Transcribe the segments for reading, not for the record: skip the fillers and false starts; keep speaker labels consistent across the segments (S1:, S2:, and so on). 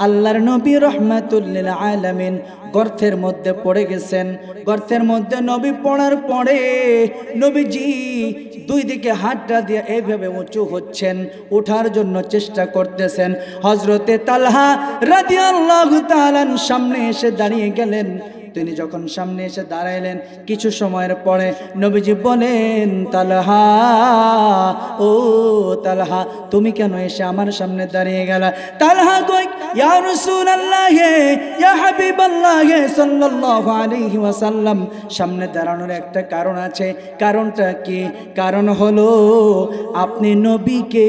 S1: আল্লাহর নবী রাহমাতুল লিল আলামিন গর্তের মধ্যে পড়ে গেছেন। গর্তের মধ্যে নবী পড়ার পরে নবীজি দুই দিকে হাতটা দিয়ে এইভাবে উঁচু হচ্ছেন, ওঠার জন্য চেষ্টা করতেছেন। হযরতে তালহা রাদিয়াল্লাহু তাআলা সামনে এসে দাঁড়িয়ে গেলেন। তিনি যখন সামনে এসে দাঁড়াইলেন, কিছু সময়ের পরে নবীজি বলেন, তালহা, ও তালহা, তুমি কেন এসে আমার সামনে দাঁড়িয়ে গেলা? তালহা কই, ইয়া রাসূলুল্লাহ, ইয়া হাবিবাল্লাহ সাল্লাল্লাহু আলাইহি ওয়াসাল্লাম, সামনে দাঁড়ানোর একটা কারণ আছে। কারণটা কি? কারণ হলো আপনি নবীকে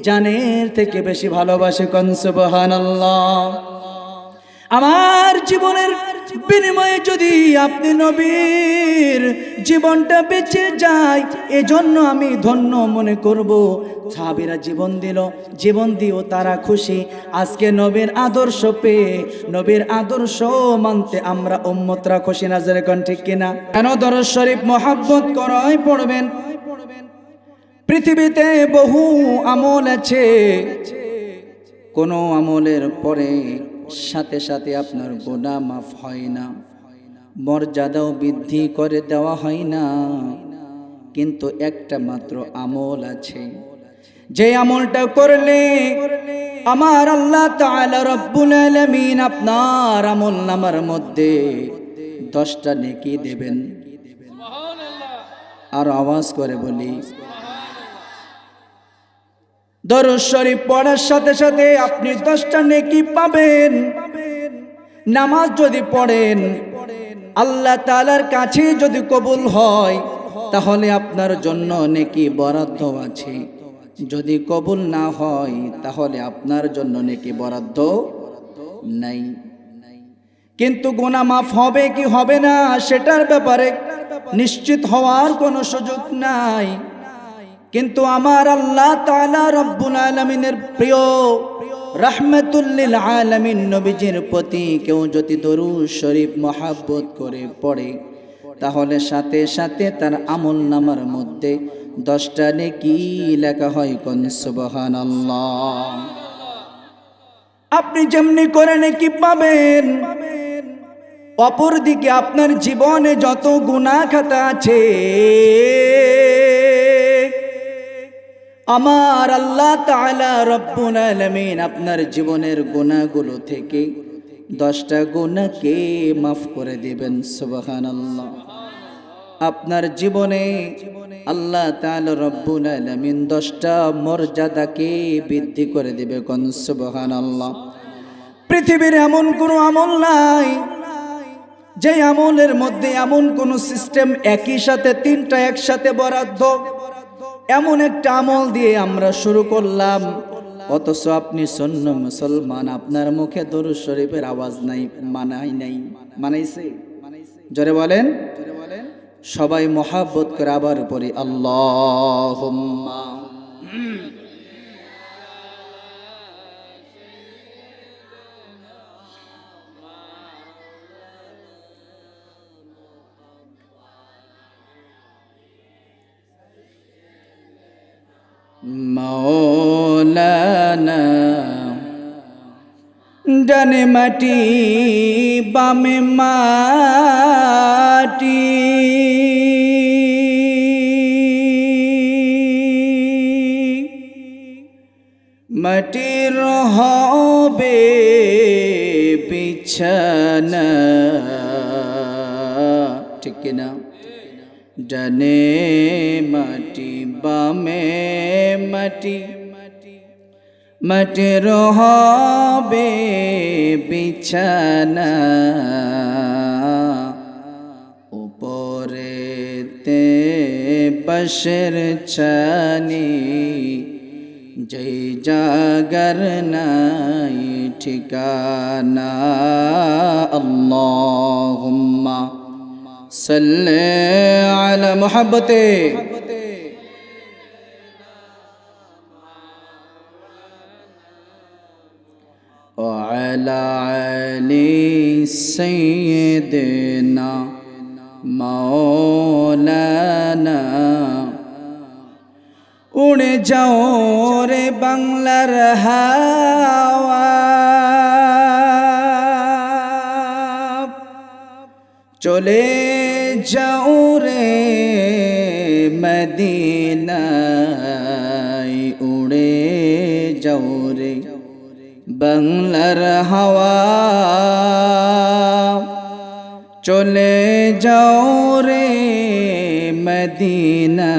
S1: জানের থেকে বেশি ভালোবাসে। কোন সুবহানাল্লাহ। আমার জীবনের বিনিময়ে যদি আপনি নবীর জীবনটা বেঁচে যায়, এজন্য আমি ধন্য মনে করব। সাহাবীরা জীবন দিল, জীবন দিও তারা খুশি। আজকে নবীর আদর্শ পেয়ে, নবীর আদর্শ মানতে আমরা উম্মতরা খুশি না? জোরে কোন ঠিক কিনা? কেন দরুদ শরীফ মহব্বত করাই পড়বেন। পৃথিবীতে বহু আমল আছে, কোন আমলের পরে সাথে সাথে আপনার গুনাহ মাফ হয় না, মর্যাদাও বৃদ্ধি করে দেওয়া হয় না। কিন্তু একটা মাত্র আমল আছে, যে আমলটা করলে আমার আল্লাহ তাআলা রব্বুল আলামিন আপনার আমল নামার মধ্যে 10টা নেকি দেবেন। আর আওয়াজ করে বলি, দরুদ শরীফ পড়ার সাথে সাথে আপনি 10টা নেকি পাবেন। নামাজ যদি পড়েন, আল্লাহ তাআলার কাছে যদি কবুল হয়, তাহলে আপনার জন্য নেকি বরাদ্দ আছে। যদি কবুল না হয়, তাহলে আপনার জন্য নেকি বরাদ্দ নাই। কিন্তু গুনাহ মাফ হবে কি হবে না, সেটার ব্যাপারে নিশ্চিত হওয়ার কোনো সুযোগ নাই। কিন্তু আমার আল্লাহ তাআলা রব্বুল আলামিনের প্রিয় রাহমাতুল লিল আলামিন নবীজির প্রতি কেউ যদি দরুদ শরীফ মহব্বত করে পড়ে, তাহলে সাথে সাথে তার আমলনামার মধ্যে 10টা নেকি লেখা হয়। কোন সুবহানাল্লাহ। আপনি যেমনি করে নেকি পাবেন, অপরদিকে আপনার জীবনে যত গুনাহ খাতা আছে, আমার আল্লাহ তাআলা রব্বুল আলামিন আপনার জীবনের গুনাহগুলো থেকে 10টা গুনাহকে মাফ করে দিবেন। সুবহানাল্লাহ। আপনার জীবনে আল্লাহ তাআলা রব্বুল আলামিন 10টা মর্যাদাকে বৃদ্ধি করে দিবে। কোন সুবহানাল্লাহ। পৃথিবীর এমন কোনো আমল নাই যে আমলের মধ্যে এমন কোন সিস্টেম একই সাথে 3টা একসাথে বরাদ্দ। এমন একটা আমল দিয়ে আমরা শুরু করলাম, অথচ আপনি শূন্য মুসলমান, আপনার মুখে দরুদ শরীফের আওয়াজ নাই, মানাই নাই। মানাইছে? জোরে বলেন। সবাই মহব্বত করে আবার পড়ি, আল্লাহুম্মা। মাওলানা ডানে মাটি বামে মাটি, মাটির হবে বিছানা, ঠিক কিনা? ডানে মাটি বামে মাটি, মাটির হবে বিছানা, উপরেতে বাঁশের ছানি, যেই জাগার নাই ঠিকানা। আল্লাহুম্মা সাল্লি আলা মুহাব্বতে ওয়া আলা আলি সাইয়্যিদিনা মাওলানা। উড়ে যাও রে বাংলার হাওয়া, চলে যাও রে মদিনায় উড়ে যাও রে বাংলার হাওয়া চলে যাও রে মদিনায়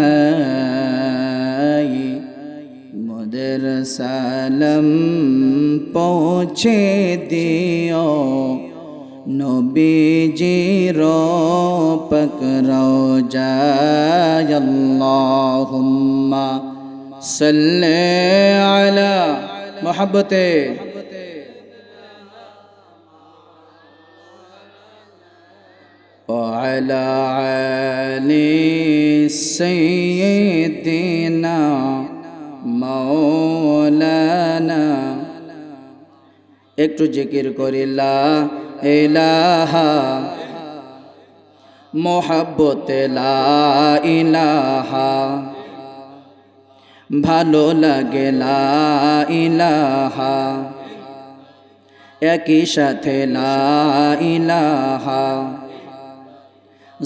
S1: মোদের সালাম পৌঁছে দিও নবীজির পাক রওজায় আল্লাহুম্মা সাল্লি আলা মোহাব্বতে وعلى آل سيدنا مولانا একটু জিকির করি লা ইলাহা মোহাব্বতে লা ইলাহা ভালো লাগে লা ইলাহা একই সাথে লা ইলাহা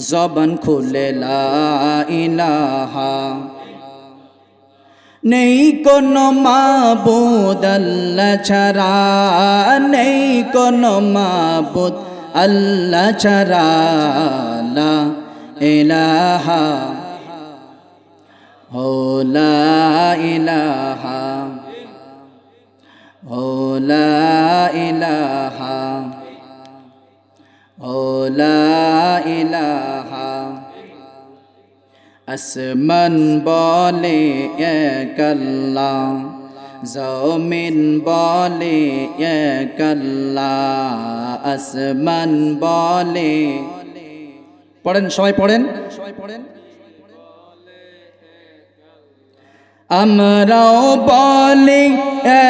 S1: জবান খুলে লা ইলাহা নেই কোনো মাবুদ আল্লাহ ছাড়া নেই কোনো মাবুদ আল্লাহ ছাড়া লা ইলাহা হো লা ইলাহা হো লা ইলাহা হো লা ইলাহা আসমান বলে এক আল্লাহ জমিন বলে এক আল্লাহ আসমান বলে পড়েন সবাই পড়েন আমরাও বলি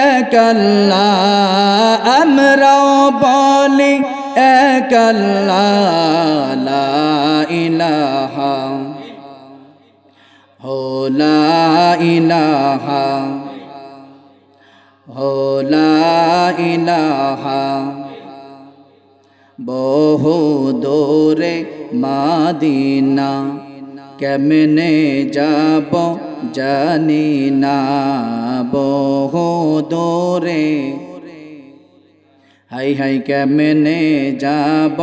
S1: এক আল্লাহ আমরাও বলি এক আল্লাহ লা ইলাহা হো লা ইলাহা হো লা ইলাহা বহু দূরে মাদিনা কেমনে যাব জানি না বহু দূরে হাই হাই কেমনে যাব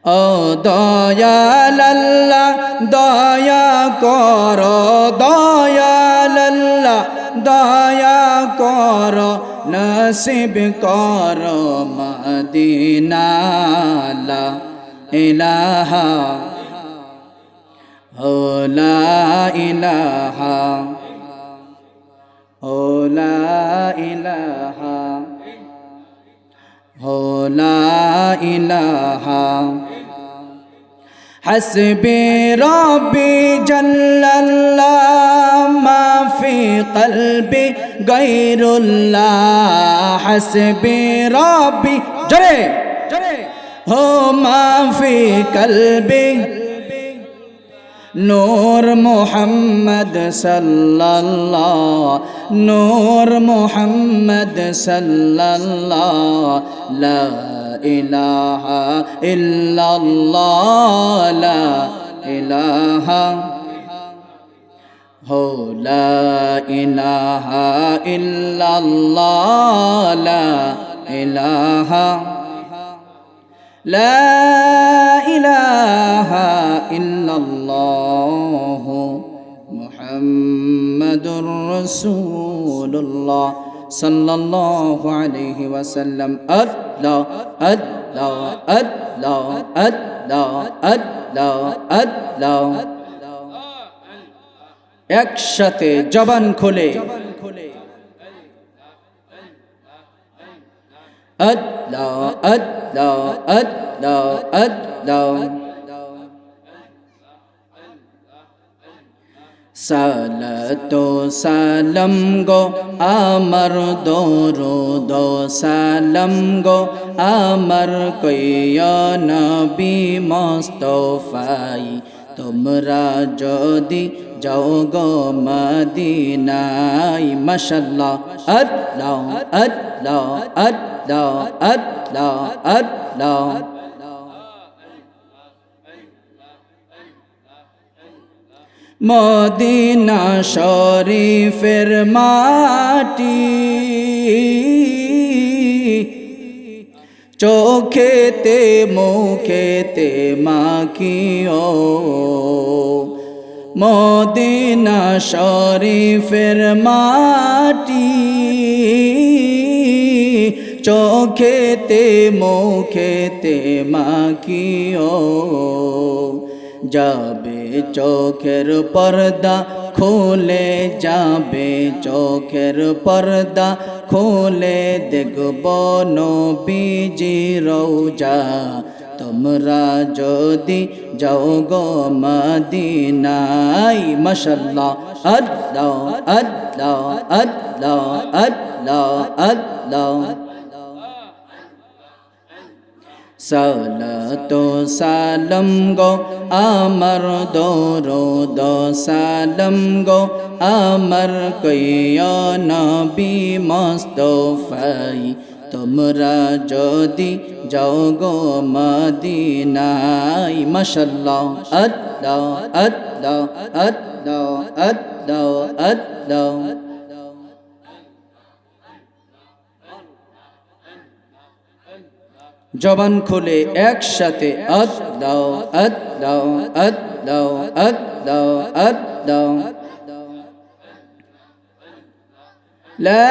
S1: ও দয়াল আল্লাহ দয়া করো দয়াল আল্লাহ দয়া করো নসিব করো মদিনা লা ইলাহা হো লা ইলাহা হো লা ইলাহা হো লা ইলাহা حسبي ربي جل الله ما في قلبي غير الله حسبي ربي جري هو ما في قلبي نور محمد صلى الله نور محمد صلى الله لا إله إلا الله لا إله هو لا إله إلا الله لا إله لا إله إلا الله محمد رسول الله صلى الله عليه وسلم الله الله الله الله الله الله একসাথে জবান খুলে আল্লাহ আল্লাহ আল্লাহ আল্লাহ সালাতো সালাম গো আমার দরুদ সালাম গো আমার কইয়া নবী মুস্তাফাই তোমরা যদি যাও গো মদিনায় মাশাআল্লাহ আল্লাহ আল্লাহ আল্লাহ আল্লাহ আল্লাহ মদিনা শরীফের মাটি চোখেতে মুখেতে মাখিও, মদিনা শরীফের মাটি চোখেতে মুখেতে মাখিও। যাবে চোখের পর্দা খুলে, যাবে চোখের পর্দা খুলে, দেখব নবীজি রওজা। তোমরা যদি যাও গো মদিনায়, মাশাআল্লাহ আল্লাহ আল্লাহ আল্লাহ আল্লাহ আল্লাহ। সালাতো সালাম গো আমার দরুদ সালাম গো আমার কইয়া নবী মুস্তাফাই। তোমরা যদি যাও গো মদিনায়, মাশাআল্লাহ আল্লাহ আল্লাহ আল্লাহ আল্লাহ আল্লাহ। জবান খুলে একসাথে আল্লাহ আল্লাহ আল্লাহ আল্লাহ আল্লাহ। লা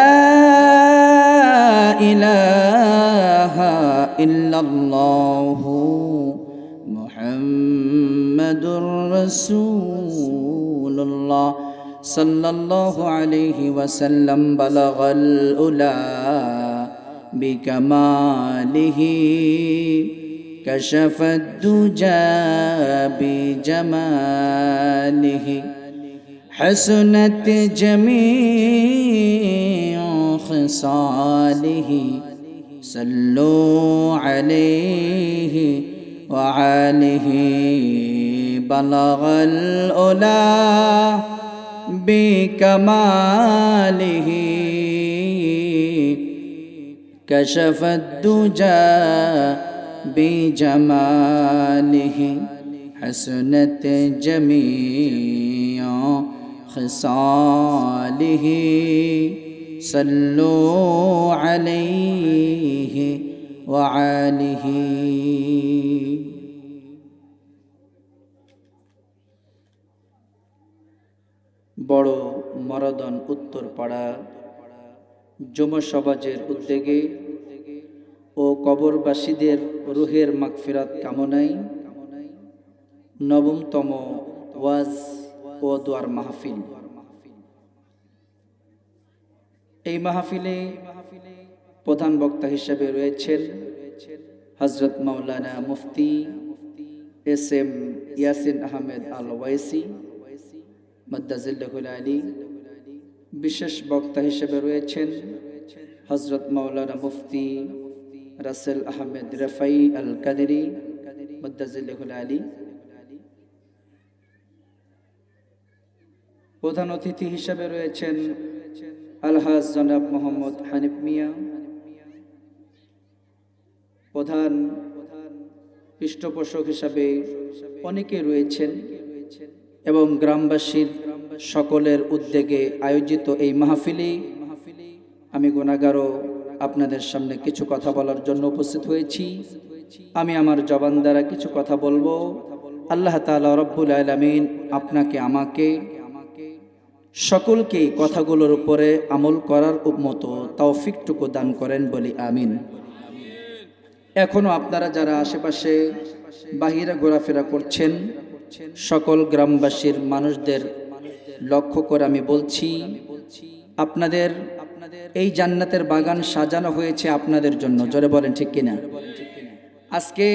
S1: ইলাহা ইল্লাল্লাহু মুহাম্মাদুর রাসূলুল্লাহ সাল্লাল্লাহু আলাইহি ওয়াসাল্লাম। বালাগাল উলা بكماله كشف الدجى بجماله حسنت جميع خصاله صلوا عليه وعاله بلغ الأولى بكماله كشف الدجى بجماله حسنت جميع خصاله صلوا عليه وآله। বড় মরদন উত্তরপাড়া যুব সমাজের উদ্যোগে ও কবরবাসীদের রুহের মাগফিরাত কামনায় নবমতম ওয়াজ ও দোয়ার মাহফিল। এই মাহফিলে প্রধান বক্তা হিসেবে রয়েছেন হযরত মাওলানা মুফতি এস.এম. ইয়াসিন আহমেদ আল ওয়াইসি মাদ্দাজিল্লাহুল আলী। বিশেষ বক্তা হিসেবে রয়েছেন হযরত মাওলানা মুফতি রাসেল আহমেদ রাফাই আল কাদেরি মাদ্দাজিল্লাহুল আলী। প্রধান অতিথি হিসেবে রয়েছেন আলহাজ জনাব মোহাম্মদ হানিফ মিয়া। প্রধান পৃষ্ঠপোষক হিসাবে অনেকে রয়েছেন এবং গ্রামবাসীর সকলের উদ্যোগে আয়োজিত এই মাহফিলে আমি গুনাহগারও আপনাদের সামনে কিছু কথা বলার জন্য উপস্থিত হয়েছি। আমি আমার জবান দ্বারা কিছু কথা বলবো। আল্লাহ তাআলা রব্বুল আলামিন আপনাকে আমাকে সকলকে কথাগুলোর উপরে আমল করার মতো তৌফিকটুকু দান করেন বলি আমিন। এখনো আপনারা যারা আশেপাশে বাহিরে ঘোরাফেরা করছেন সকল গ্রামবাসীর মানুষদের লক্ষ্য করে আমি বলছি, আপনাদের এই জান্নাতের বাগান সাজানো হয়েছে আপনাদের জন্য। জোরে বলেন ঠিক কিনা? আজকে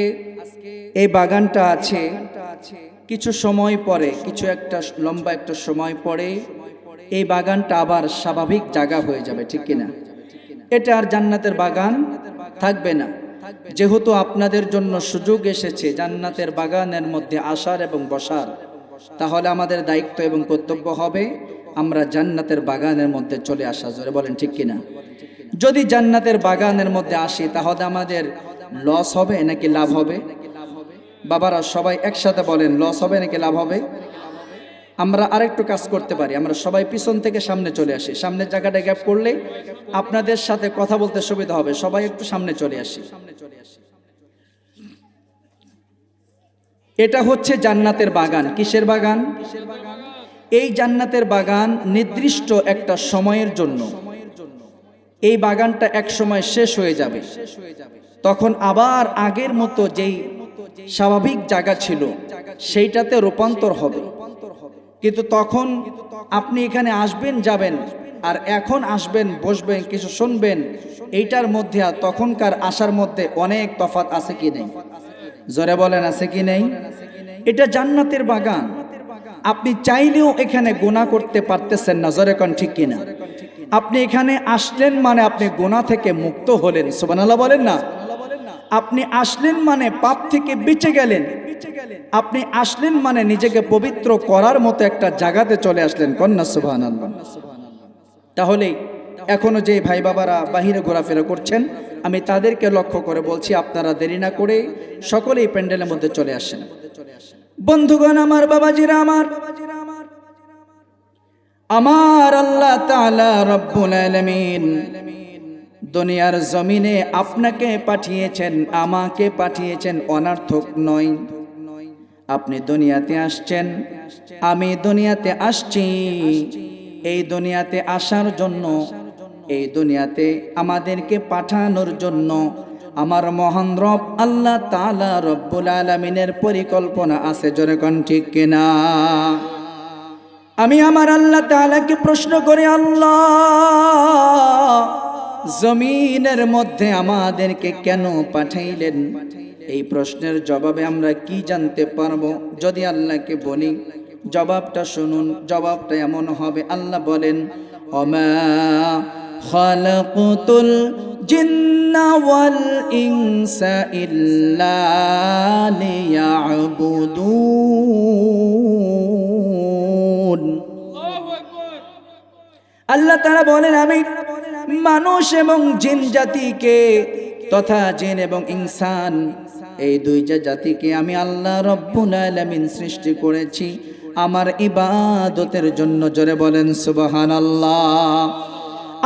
S1: এই বাগানটা আছে, কিছু সময় পরে, কিছু একটা লম্বা একটা সময় পরে এই বাগানটা আবার স্বাভাবিক জায়গা হয়ে যাবে, ঠিক কিনা? এটা আর জান্নাতের বাগান থাকবে না। যেহেতু আপনাদের জন্য সুযোগ এসেছে জান্নাতের বাগানের মধ্যে আসার এবং বসার, তাহলে আমাদের দায়িত্ব এবং কর্তব্য হবে আমরা জান্নাতের বাগানের মধ্যে চলে আসা। জোরে বলেন ঠিক কিনা? যদি জান্নাতের বাগানের মধ্যে আসি তাহলে আমাদের লস হবে নাকি লাভ হবে? বাবারা সবাই একসাথে বলেন, লস হবে নাকি লাভ হবে? আমরা আরেকটু কাজ করতে পারি, আমরা সবাই পিছন থেকে সামনে চলে আসি। সামনের জায়গাটা গ্যাপ করলে আপনাদের সাথে কথা বলতে সুবিধা হবে। সবাই একটু সামনে চলে আসি। এটা হচ্ছে জান্নাতের বাগান। কিসের বাগান? এই জান্নাতের বাগান নির্দিষ্ট একটা সময়ের জন্য। এই বাগানটা এক সময় শেষ হয়ে যাবে, তখন আবার আগের মতো যেই স্বাভাবিক জায়গা ছিল সেইটাতে রূপান্তর হবে। কিন্তু তখন আপনি এখানে আসবেন, যাবেন, আর এখন আসবেন, বসবেন, কিছু শুনবেন, এইটার মধ্যে আর তখনকার আসার মধ্যে অনেক তফাৎ আছে কি নেই? জোরে বলেন, আছে কি নেই? এটা জান্নাতের বাগান। আপনি চাইলেও এখানে গুনাহ করতে পারতেছেন না। জোরে কোন ঠিক কিনা? আপনি এখানে আসলেন মানে আপনি গুনাহ থেকে মুক্ত হলেন। সুবহানাল্লাহ বলেন না? আপনি আসলেন মানে পাপ থেকে বেঁচে গেলেন। আপনি আসলেন মানে নিজেকে পবিত্র করার মতো একটা জায়গাতে চলে আসলেন। কন্যা সুবহানাল্লাহ। তাহলে এখনো যে ভাই বাবারা বাহিরে ঘোরাফেরা করছেন, আমি তাদেরকে লক্ষ্য করে বলছি, আপনারা দেরি না করে সকলেই প্যান্ডেলের মধ্যে চলে আসেন। বন্ধুগণ আমার, বাবাজিরা আমার, আমার আল্লাহ তাআলা রব্বুল আলামিন দুনিয়ার জমিনে আপনাকে পাঠিয়েছেন, আমাকে পাঠিয়েছেন, অনার্থক নয়। আপনি দুনিয়াতে আসছেন, আমি দুনিয়াতে আসছি। এই দুনিয়াতে আসার জন্য, এই দুনিয়াতে আমাদেরকে পাঠানোর জন্য আমার মহান রব আল্লাহ তাআলা রব্বুল আলামিনের পরিকল্পনা আছে। জোরে কোন ঠিক কিনা? আমি আমার আল্লাহ তাআলাকে প্রশ্ন করি, আল্লাহ জমিনের মধ্যে আমাদেরকে কেন পাঠাইলেন? এই প্রশ্নের জবাবে আমরা কি জানতে পারবো? যদি আল্লাহকে বলি, জবাবটা শুনুন। জবাবটা এমন হবে, আল্লাহ বলেন, ওমা খালাকুতুল জিন্না ওয়াল ইনসা ইল্লা লিয়াবুদুন। আল্লাহ তাআলা বলেন, আমি মানুষ এবং জিন জাতিকে তথা জিন এবং ইনসান, এই দুইটা জাতিকে আমি আল্লাহ রব্বুল আলামিন সৃষ্টি করেছি আমার ইবাদতের জন্য। জোরে বলেন সুবহানাল্লাহ।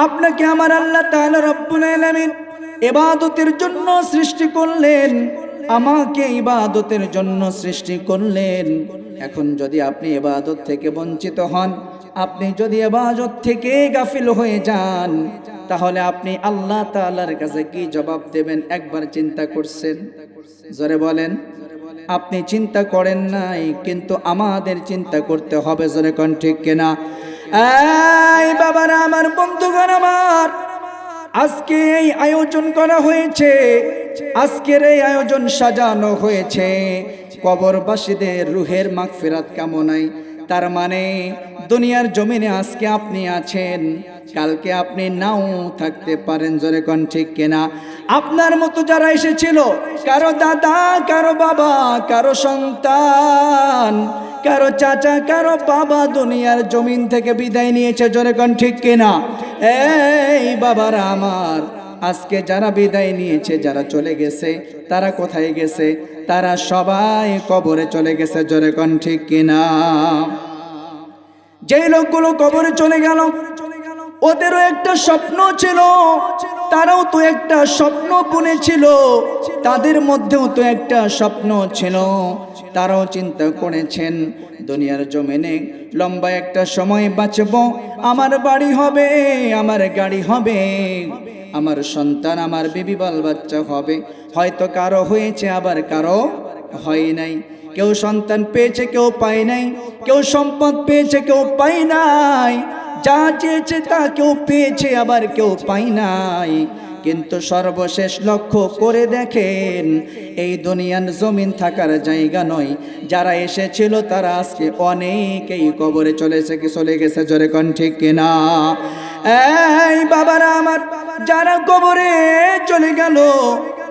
S1: আপনাকে আমার আল্লাহ তাআলা রব্বুল আলামিন ইবাদতের জন্য সৃষ্টি করলেন, আমাকে ইবাদতের জন্য সৃষ্টি করলেন। এখন যদি আপনি ইবাদত থেকে বঞ্চিত হন, আপনি যদি ইবাদত থেকে গাফিল হয়ে যান, তাহলে আপনি আল্লাহ তাআলার কাছে কি জবাব দেবেন? একবার চিন্তা করছেন? জোরে বলেন। আপনি চিন্তা করেন নাই, কিন্তু আমাদের চিন্তা করতে হবে। জোরে কোন ঠিক কিনা? এই বাবারা আমার, বন্ধুগণ আমার, আজকে এই আয়োজন করা হয়েছে, আজকের এই আয়োজন সাজানো হয়েছে কবরবাসীদের রুহের মাগফিরাত কামনায়। তার মানে দুনিয়ার জমিনে আজকে আপনি আছেন, কালকে আপনি নাও থাকতে পারেন। জোরে কোন ঠিক কিনা? আপনার মতো যারা এসেছিল, কারো দাদা, কারো বাবা, কারো সন্তান, কারো চাচা, কারো বাবা দুনিয়ার জমিন থেকে বিদায় নিয়েছে। জোরে কোন ঠিক কিনা? এই বাবারা আমার, আজকে যারা বিদায় নিয়েছে, যারা চলে গেছে, তারা কোথায় গেছে? তারা সবাই কবরে চলে গেছে। জোরে কোন ঠিক কিনা? যে লোকগুলো কবরে চলে গেল, ওদেরও একটা স্বপ্ন ছিল, তারাও তো একটা স্বপ্ন বুনেছিল, তাদের মধ্যেও তো একটা স্বপ্ন ছিল। তারাও চিন্তা করেছেন, দুনিয়ার জমিনে লম্বা একটা সময় বাঁচব, আমার বাড়ি হবে, আমার গাড়ি হবে, আমার সন্তান, আমার বিবি বাল বাচ্চা হবে। হয়তো কারো হয়েছে, আবার কারো হয় নাই। কেউ সন্তান পেয়েছে, কেউ পায় নাই। কেউ সম্পদ পেয়েছে, কেউ পায় নাই। যা চেয়েছে তা কেউ পেয়েছে, আবার কেউ পায় নাই। কিন্তু সর্বশেষ লক্ষ্য করে দেখেন, এই দুনিয়ার জমিন থাকার জায়গা নয়। যারা এসেছিল তারা আজকে অনেকেই কবরে চলে গেছে। জোরে কোন ঠিক কিনা? এই বাবারা আমার, যারা কবরে চলে গেল।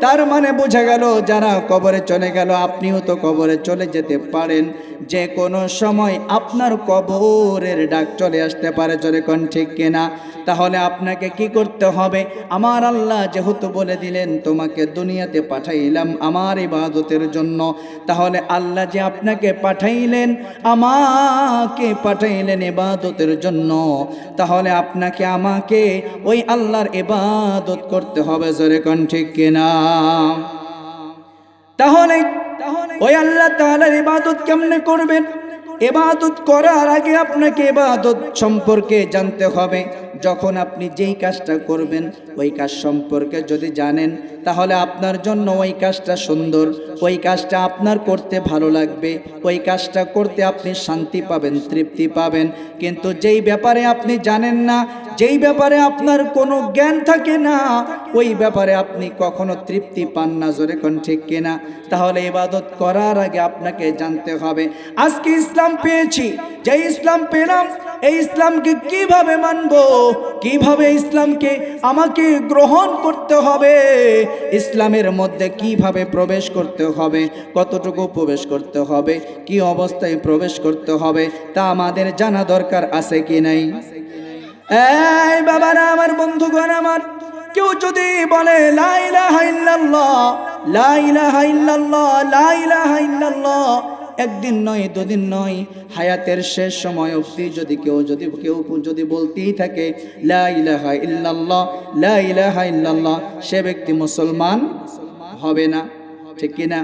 S1: তার মানে বোঝা গেল যারা কবরে চলে গেল, আপনিও তো কবরে চলে যেতে পারেন। যে কোনো সময় আপনার কবরের ডাক চলে আসতে পারে, জোরে কোন ঠিক কিনা? তাহলে আপনাকে কি করতে হবে? আমার আল্লাহ যেহেতু বলে দিলেন তোমাকে দুনিয়াতে পাঠাইলাম আমার ইবাদতের জন্য, তাহলে আল্লাহ যে আপনাকে পাঠাইলেন, আমাকে পাঠাইলেন ইবাদতের জন্য, তাহলে আপনাকে আমাকে ওই আল্লাহর ইবাদত করতে হবে, জোরে কোন ঠিক কিনা? তাহলে ওই আল্লাহ তাআলার ইবাদত কেমনে করবেন? ইবাদত করার আগে আপনাকে ইবাদত সম্পর্কে জানতে হবে। যখন আপনি যেই কাজটা করবেন ওই কাজ সম্পর্কে যদি জানেন, তাহলে আপনার জন্য ওই কাজটা সুন্দর, ওই কাজটা আপনার করতে ভালো লাগবে, ওই কাজটা করতে আপনি শান্তি পাবেন, তৃপ্তি পাবেন। কিন্তু যেই ব্যাপারে আপনি জানেন না, যেই ব্যাপারে আপনার কোনো জ্ঞান থাকে না, ওই ব্যাপারে আপনি কখনো তৃপ্তি পান না, জোরে কোন ঠিক কিনা? তাহলে ইবাদত করার আগে আপনাকে জানতে হবে। আজকে ইসলাম পেয়েছি, যে ইসলাম পেলাম, এই ইসলামকে কিভাবে মানব, কিভাবে ইসলামকে আমাকে গ্রহণ করতে হবে, ইসলামের মধ্যে কিভাবে প্রবেশ করতে হবে, কতটুকু প্রবেশ করতে হবে, কি অবস্থায় প্রবেশ করতে হবে, তা আমাদের জানা দরকার আছে কি নাই? এই বাবারা আমার, বন্ধুগণ আমার, কেউ যদি বলে লা ইলাহা ইল্লাল্লাহ, লা ইলাহা ইল্লাল্লাহ, লা ইলাহা ইল্লাল্লাহ, একদিন নয়, দুদিন নয়, হায়াতের শেষ সময় অবধি যদি কেউ যদি বলতেই থাকে লা ইলাহা ইল্লাল্লাহ, লা ইলাহা ইল্লাল্লাহ, সে ব্যক্তি মুসলমান হবে না, ঠিক কিনা?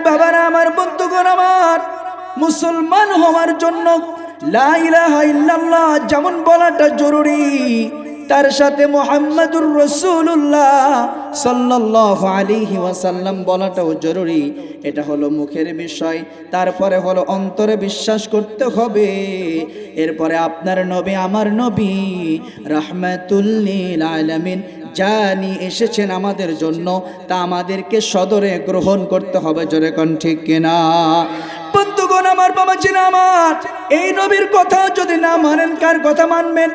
S1: বাবারা আমার, বন্ধুগণ আমার, মুসলমান হওয়ার জন্য লা ইলাহা ইল্লাল্লাহ যেমন বলাটা জরুরি, তার সাথে মুহাম্মাদুর রাসূলুল্লাহ সাল্লাল্লাহু আলাইহি ওয়াসাল্লাম বলাটাও জরুরি। এটা হলো মুখের বিষয়, তারপরে হলো অন্তরে বিশ্বাস করতে হবে। এরপরে আপনার নবী, আমার নবী রাহমাতুল লিল আলামিন জানি এসেছেন আমাদের জন্য, তা আমাদেরকে সদরে গ্রহণ করতে হবে, জোরে কোন ঠিক কিনা? বন্ধুগণ আমার, বাবাজিরা আমার, এই নবীর কথা যদি না মানেন, কার কথা মানবেন?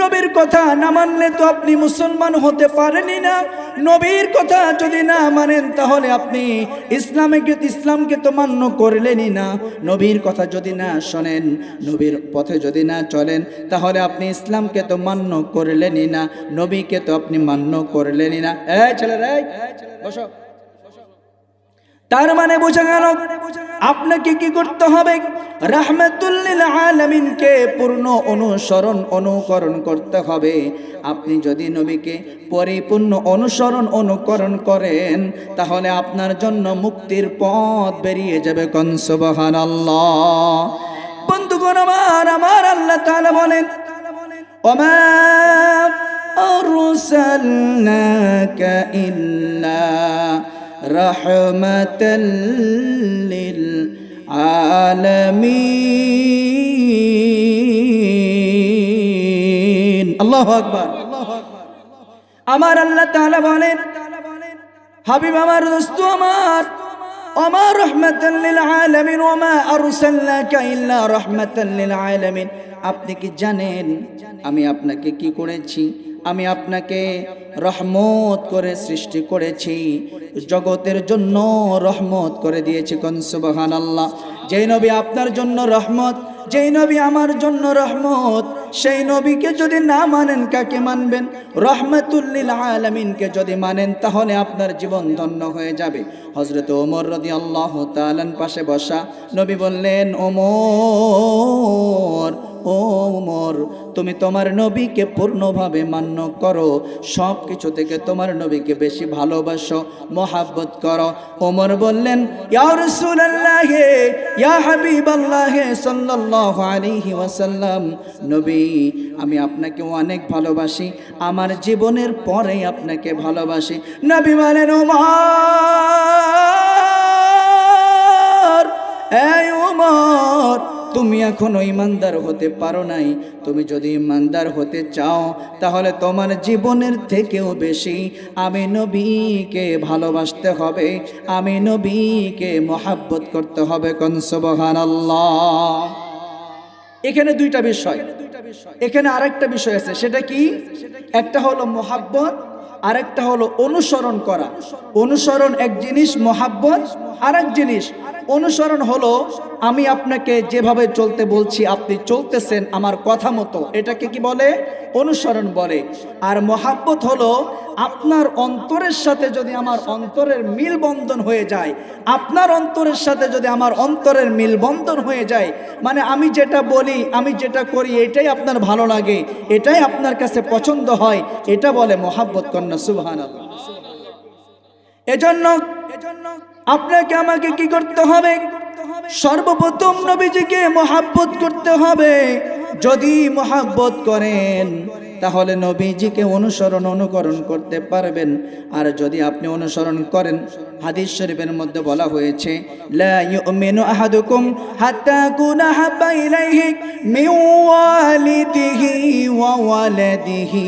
S1: নবীর কথা না মানলে তো আপনি মুসলমান হতে পারেনই না। নবীর কথা যদি না মানেন, তাহলে আপনি ইসলামকে তো মান্য করলেনই না। নবীর কথা যদি না শোনেন, নবীর পথে যদি না চলেন, তাহলে আপনি ইসলামকে তো মান্য করলেনই না, নবীকে তো আপনি মান্য করলেনই না। এই ছেলেরা, বসো। তার মানে বোঝা গেল আপনাকে কি করতে হবে? রাহমাতুল লিল আলামিনকে পূর্ণ অনুকরণ করতে হবে। আপনি যদি নবীকে পরিপূর্ণ অনুকরণ করেন, তাহলে আপনার জন্য মুক্তির পথ বেরিয়ে যাবে। কোন সুবহানাল্লাহ। বন্ধুগণ আমার, আমার আল্লাহ তাআলা বলেন ওমা আরসালনাকা ইল্লা রাহমাতাল লিল আলামিন। আল্লাহু আকবার। আমার আল্লাহ তাআলা বলেন, হাবিব আমার, দোস্ত আমার, ওমা রাহমাতাল লিল আলামিন, ওমা আরসালনাকা ইল্লা রাহমাতাল লিল আলামিন। আপনি কি জানেন আমি আপনাকে কি করেছি? আমি আপনাকে রহমত করে সৃষ্টি করেছি, জগতের জন্য রহমত করে দিয়েছি। কোন সুবহানাল্লাহ। যেই নবী আপনার জন্য রহমত, যেই নবী আমার জন্য রহমত, সেই নবীকে যদি না মানেন, কাকে মানবেন? রাহমাতুল লিল আলামিনকে যদি মানেন, তাহলে আপনার জীবন ধন্য হয়ে যাবে। হযরত ওমর রাদিয়াল্লাহু তাআলা পাশে বসা, নবী বললেন, ওমর, ওমর, তুমি তোমার নবীকে পূর্ণভাবে মান্য করো, সব কিছু থেকে তোমার নবীকে বেশি ভালোবাসো, মহাব্বত করো। ওমর বললেন, ইয়া রাসূলুল্লাহ, ইয়া হাবিবাল্লাহ সাল্লাল্লাহু আলাইহি ওয়াসাল্লাম, নবী, আমি আপনাকে অনেক ভালোবাসি, আমার জীবনের পরে আপনাকে ভালোবাসি। নবী বলেন, ওমর, এই ওমর, তুমি এখনো ইমানদার হতে পারো নাই। তুমি যদি ইমানদার হতে চাও, তাহলে তোমার জীবনের থেকেও বেশি আমি নবীকে ভালোবাসতে হবে, আমি নবীকে মহাব্বত করতে হবে। কোন সুবহানাল্লাহ। এখানে দুইটা বিষয়, এখানে আরেকটা বিষয় আছে, সেটা কি? একটা হলো মোহাব্বত, আরেকটা হলো অনুসরণ করা। অনুসরণ এক জিনিস, মোহাব্বত আরেক জিনিস। অনুসরণ হলো আমি আপনাকে যেভাবে চলতে বলছি আপনি চলতেছেন আমার কথা মতো, এটাকে কি বলে? অনুসরণ বলে। আর মোহাব্বত হলো আপনার অন্তরের সাথে যদি আমার অন্তরের মিলবন্ধন হয়ে যায়, আপনার অন্তরের সাথে যদি আমার অন্তরের মিলবন্ধন হয়ে যায়, মানে আমি যেটা বলি আমি যেটা করি এটাই আপনার ভালো লাগে, এটাই আপনার কাছে পছন্দ হয়, এটা বলে মোহাব্বত কন্যা। সুবহানাল্লাহ। এজন্য আপনাকে আমাকে কি করতে হবে? সর্বপ্রথম নবীজিকে মোহাব্বত করতে হবে। যদি মোহাব্বত করেন তাহলে নবীজিকে অনুকরণ করতে পারবেন। আর যদি আপনি অনুসরণ করেন, হাদিস শরীফের মধ্যে বলা হয়েছে, লা ইউমিনু আহাদুকুম হাত্তা কুনা হাব্বা ইলাইহি মিন ওয়ালিদিহি ওয়া ওয়ালাদিহি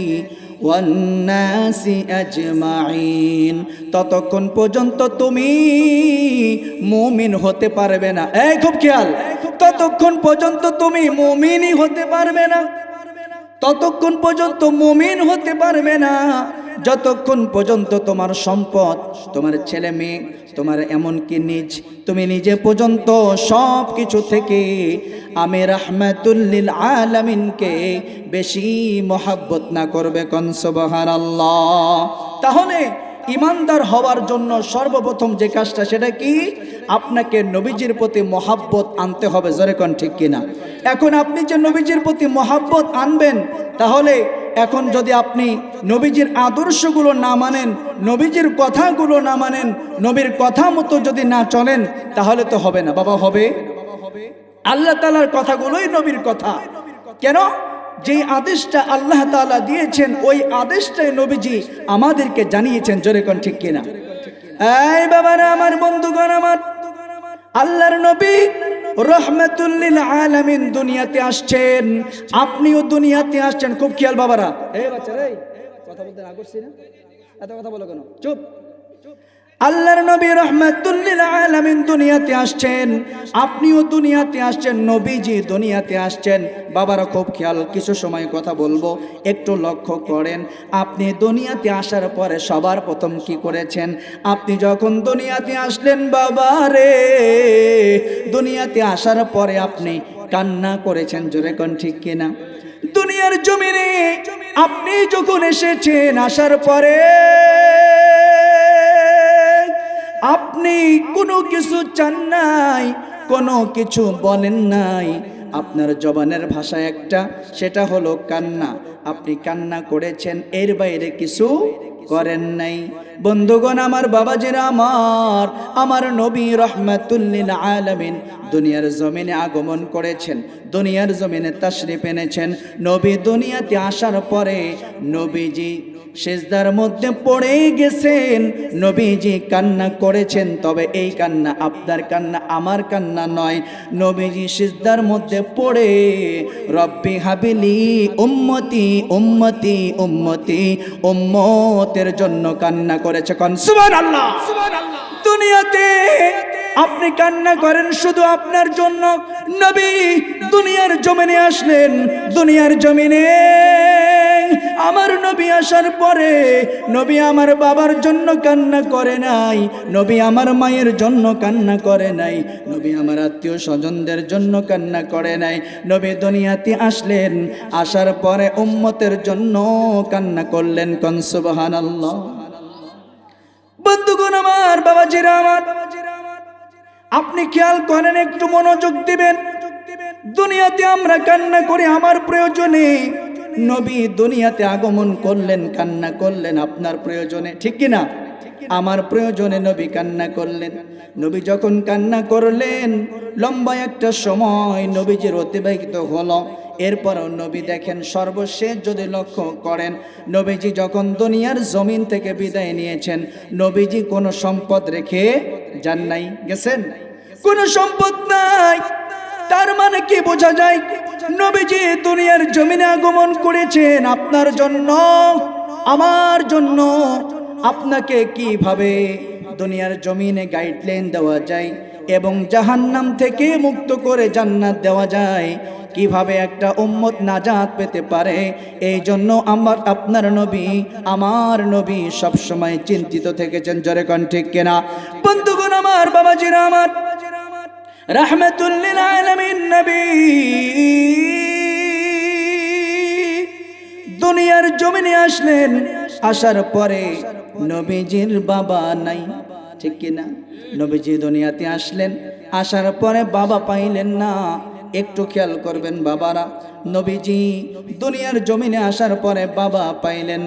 S1: ওয়ান্নাসি আজমাইন। ততক্ষণ পর্যন্ত তুমি মুমিন হতে পারবে না। এই খুব খেয়াল, ততক্ষণ পর্যন্ত তুমি মুমিনই হতে পারবে না, ততক্ষণ পর্যন্ত মুমিন হতে পারবে না যতক্ষণ পর্যন্ত তোমার সম্পদ, তোমার ছেলে মেয়ে, তোমার এমনকি তুমি নিজে পর্যন্ত সব কিছু থেকে আমি রাহমাতুল লিল আলামিনকে বেশি মহব্বত না করবে। কোন সুবহানাল্লাহ। তাহলে ইমানদার হওয়ার জন্য সর্বপ্রথম যে কাজটা, সেটা কি? আপনাকে নবীজির প্রতি মহাব্বত আনতে হবে। জোরে কোন ঠিক কিনা? এখন আপনি যে নবীজির প্রতি মহাব্বত আনবেন, তাহলে এখন যদি আপনি নবীজির আদর্শগুলো না মানেন, নবীজির কথাগুলো না মানেন, নবীর কথা মতো যদি না চলেন, তাহলে তো হবে না বাবা। হবে আল্লাহ তাআলার কথাগুলোই নবীর কথা। কেন? যে আদেশটা আল্লাহ তাআলা দিয়েছেন ওই আদেশটাই নবীজি আমাদেরকে জানিয়েছেন। জোরে কোন ঠিক কিনা? এই বাবারা আমার, বন্ধুগণ আমার, আল্লাহর নবী রাহমাতুল লিল আলামিন দুনিয়াতে আসছেন, আপনিও দুনিয়াতে আসছেন। খুব খেয়াল বাবারা। এই বাচ্চারা, এই কথা বলতে না করছি না, এত কথা বলো কেন? চুপ। আল্লাহর নবী রাহমাতুল লিল আলামিন দুনিয়াতে আসছেন, আপনিও দুনিয়াতে আসছেন, নবীজি দুনিয়াতে আসছেন। বাবারা খুব খেয়াল, কিছু সময় কথা বলবো, একটু লক্ষ্য করেন। আপনি দুনিয়াতে আসার পরে সবার প্রথম কি করেছেন? আপনি যখন দুনিয়াতে আসলেন বাবারে, দুনিয়াতে আসার পরে আপনি কান্না করেছেন। জোরে কোন ঠিক কিনা? দুনিয়ার জমিনে আপনি যখন এসেছেন, আসার পরে আপনি কোনো কিছু চান নাই, কোনো কিছু বলেন নাই। আপনার জবানের ভাষা একটা, সেটা হলো কান্না। আপনি কান্না করেছেন, এর বাইরে কিছু করেন নাই। বন্ধুগণ আমার, বাবাজিরা আমার নবী রাহমাতুল লিল আলামিন দুনিয়ার জমিনে আগমন করেছেন, দুনিয়ার জমিনে তাশরিফ এনেছেন। নবী দুনিয়াতে আসার পরে নবীজি সিজদার মধ্যে পড়ে গেছেন, নবীজি কান্না করেছেন। তবে এই কান্না আপনার কান্না, আমার কান্না নয়। নবীজি সিজদার মধ্যে পড়ে রব্বি হাবিলি উম্মতি উম্মতি উম্মতি উম্মতের জন্য কান্না করেছে। কোন সুবহানাল্লাহ। দুনিয়াতে আপনি কান্না করেন শুধু আপনার জন্য। নবী দুনিয়ার জমিনে আসলেন, দুনিয়ার জমিনে আমার নবী আসার পরে নবী আমার বাবার জন্য কান্না করে নাই, নবী আমার মায়ের জন্য কান্না করে নাই, নবী আমার আত্মীয় স্বজনদের জন্য কান্না করে নাই। নবী দুনিয়াতে আসলেন, আসার পরে উম্মতের জন্য কান্না করলেন। কোন সুবহানাল্লাহ। বন্ধুগণ আমার, বাবাজিরা আমার, আপনি খেয়াল করেন, একটু মনোযোগ দিবেন। দুনিয়াতে আমরা কান্না করি আমার প্রয়োজনে, নবী দুনিয়াতে আগমন করলেন, কান্না করলেন আপনার প্রয়োজনে, ঠিক কিনা? আমার প্রয়োজনে নবী কান্না করলেন। নবী যখন কান্না করলেন, লম্বা একটা সময় নবীজির অতিবাহিত হলো। এরপরও নবী দেখেন, সর্বশেষ যদি লক্ষ্য করেন, নবীজি যখন দুনিয়ার জমিন থেকে বিদায় নিয়েছেন, নবীজি কোনো সম্পদ রেখে যান নাই। গেছেন? কোনো সম্পদ নাই। তার মানে কি বোঝা যায়? নবীজি দুনিয়ার জমিনে আগমন করেছেন আপনার জন্য, আমার জন্য। আপনাকে কিভাবে দুনিয়ার জমিনে গাইডলাইন দেওয়া যায় এবং জাহান্নাম থেকে মুক্ত করে জান্নাত দেওয়া যায়, কিভাবে একটা উম্মত নাজাত পেতে পারে। এই জন্য আপনার নবী সবসময় চিন্তিত থেকেছেন। জোরে কোন ঠিক কিনা? বন্ধুগণ আমার, বাবাজিরা আমার, রাহমাতুল লিল আলামিন নবী দুনিয়ার জমিনে আসলেন। আসার পরে নবীজির বাবা নাই, ঠিক কিনা? নবীজি দুনিয়াতে আসলেন, আসার পরে বাবা পাইলেন না। একটু খেয়াল করবেন বাবারা, নবীজি দুনিয়ার জমিনে আসার পরে বাবা পাইলেন।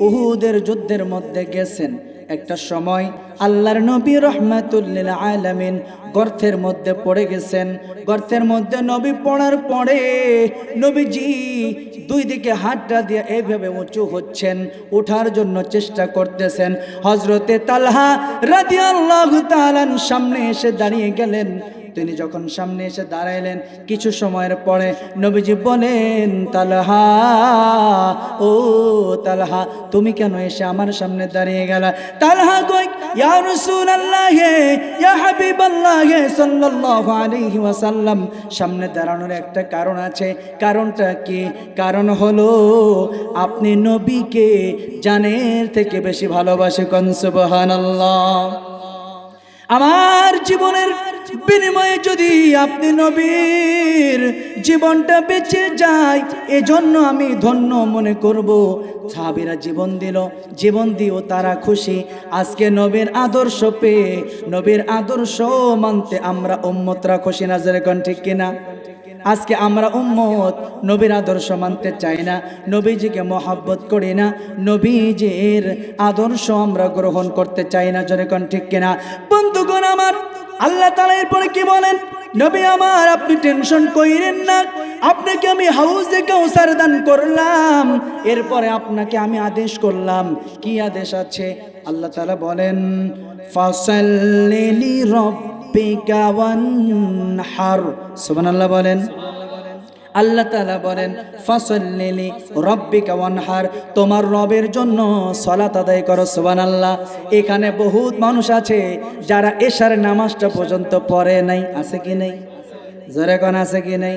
S1: উহুদের যুদ্ধের মধ্যে গেছেন। একটা সময় আল্লাহর নবী রাহমাতুল লিল আলামিন গর্তের মধ্যে পড়ে গেছেন। গর্তের মধ্যে নবী পড়ার পরে নবীজি দুই দিকে হাতটা দিয়ে এইভাবে উঁচু হচ্ছেন, ওঠার জন্য চেষ্টা করতেছেন। হযরতে তালহা রাদিয়াল্লাহু তাআলা সামনে এসে দাঁড়িয়ে গেলেন। তিনি যখন সামনে এসে দাঁড়াইলেন, কিছু সময়ের পরে নবীজি বলেন, তালহা, ও তালহা, তুমি কেন এসে আমার সামনে দাঁড়িয়ে গেলা? তালহা কই, ইয়া রাসূলুল্লাহ, ইয়া হাবিবাল্লাহ সাল্লাল্লাহু আলাইহি ওয়াসাল্লাম, সামনে দাঁড়ানোর একটা কারণ আছে। কারণটা কি? কারণ হলো আপনি নবীকে জানের থেকে বেশি ভালোবাসে। কোন সুবহানাল্লাহ। আমার জীবনের বিনিময়ে যদি আপনি নবীর জীবনটা বেঁচে যায়, এজন্য আমি ধন্য মনে করব। সাহাবীরা জীবন দিল, জীবন দিও তারা খুশি। আজকে নবীর আদর্শ পেয়ে, নবীর আদর্শ মানতে আমরা উম্মতরা খুশি না? যেরকম ঠিক কিনা? আজকে আমরা উম্মত নবীর আদর্শ মানতে চাই না, নবীজিকে মহব্বত করি না, নবীজির আদর্শ আমরা গ্রহণ করতে চাই না। যেরকম ঠিক কিনা? বন্ধুগণ আমার, আল্লাহ তাআলা এরপরে কি বলেন? নবী আমার, আপনি টেনশন কইরেন না, আপনাকে আমি হাউজে কাউসার দান করলাম। এরপরে আপনাকে আমি আদেশ করলাম। কি আদেশ আছে? আল্লাহ তাআলা বলেন, ফাসাল্লি লিরাব্বিকা ওয়ানহার। সুবহানাল্লাহ বলেন। আল্লাহ তাআলা বলেন, ফাসাল্লি লিরাব্বিকা ওয়ানহার, তোমার রবের জন্য সালাত আদায় করো। সুবহানাল্লাহ। এখানে বহুত মানুষ আছে যারা এশার নামাজটা পর্যন্ত পড়ে নাই। আছে কি নাই? জোরে কোন আছে কি নাই?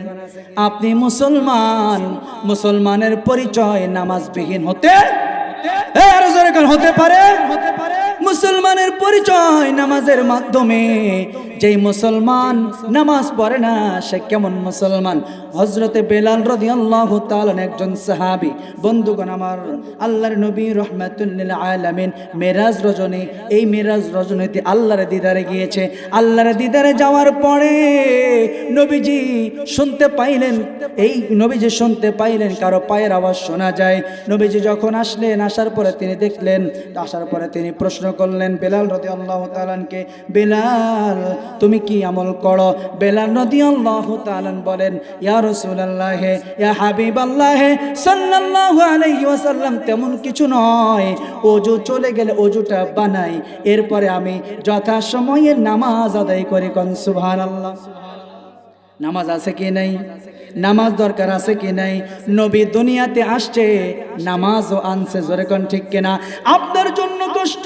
S1: আপনি মুসলমান, মুসলমানের পরিচয় নামাজবিহীন হতে হতে পারে। মুসলমানের পরিচয় নামাজের মাধ্যমে। যেই মুসলমান নামাজ পড়ে না, সে কেমন মুসলমান? হযরতে বেলাল রাদিয়াল্লাহু তাআলা একজন সাহাবী। বন্ধুগণ আমার, আল্লাহর নবী রাহমাতুল লিল আলামিন মেরাজ রজনী, এই মেরাজ রজনীতে আল্লাহর দিদারে গিয়েছে। আল্লাহর দিদারে যাওয়ার পরে নবীজি শুনতে পাইলেন কারো পায়ের আওয়াজ শোনা যায়। নবীজি যখন আসলেন, আসার পরে তিনি দেখলেন, আসার পরে তিনি প্রশ্ন করলেন বেলাল রাদিয়াল্লাহু তাআলাকে, বেলাল তুমি কি আমল করো? বেলাল রাদিয়াল্লাহু তাআলা বলেন, ইয়া রাসূলুল্লাহ, ইয়া হাবিবাল্লাহ সাল্লাল্লাহু আলাইহি ওয়াসাল্লাম, তেমন কিছু নয়, ওযু চলে গেলে ওযুটা বানাই, এরপরে আমি যথাসময়ে নামাজ আদায় করি। কোন সুবহানাল্লাহ। নামাজ আছে কি নাই? নামাজ দরকার আছে কি নাই? নবী দুনিয়াতে আসছে, নামাজও আনছে। জোরে কোন ঠিক কিনা? আপনার জন্য কষ্ট,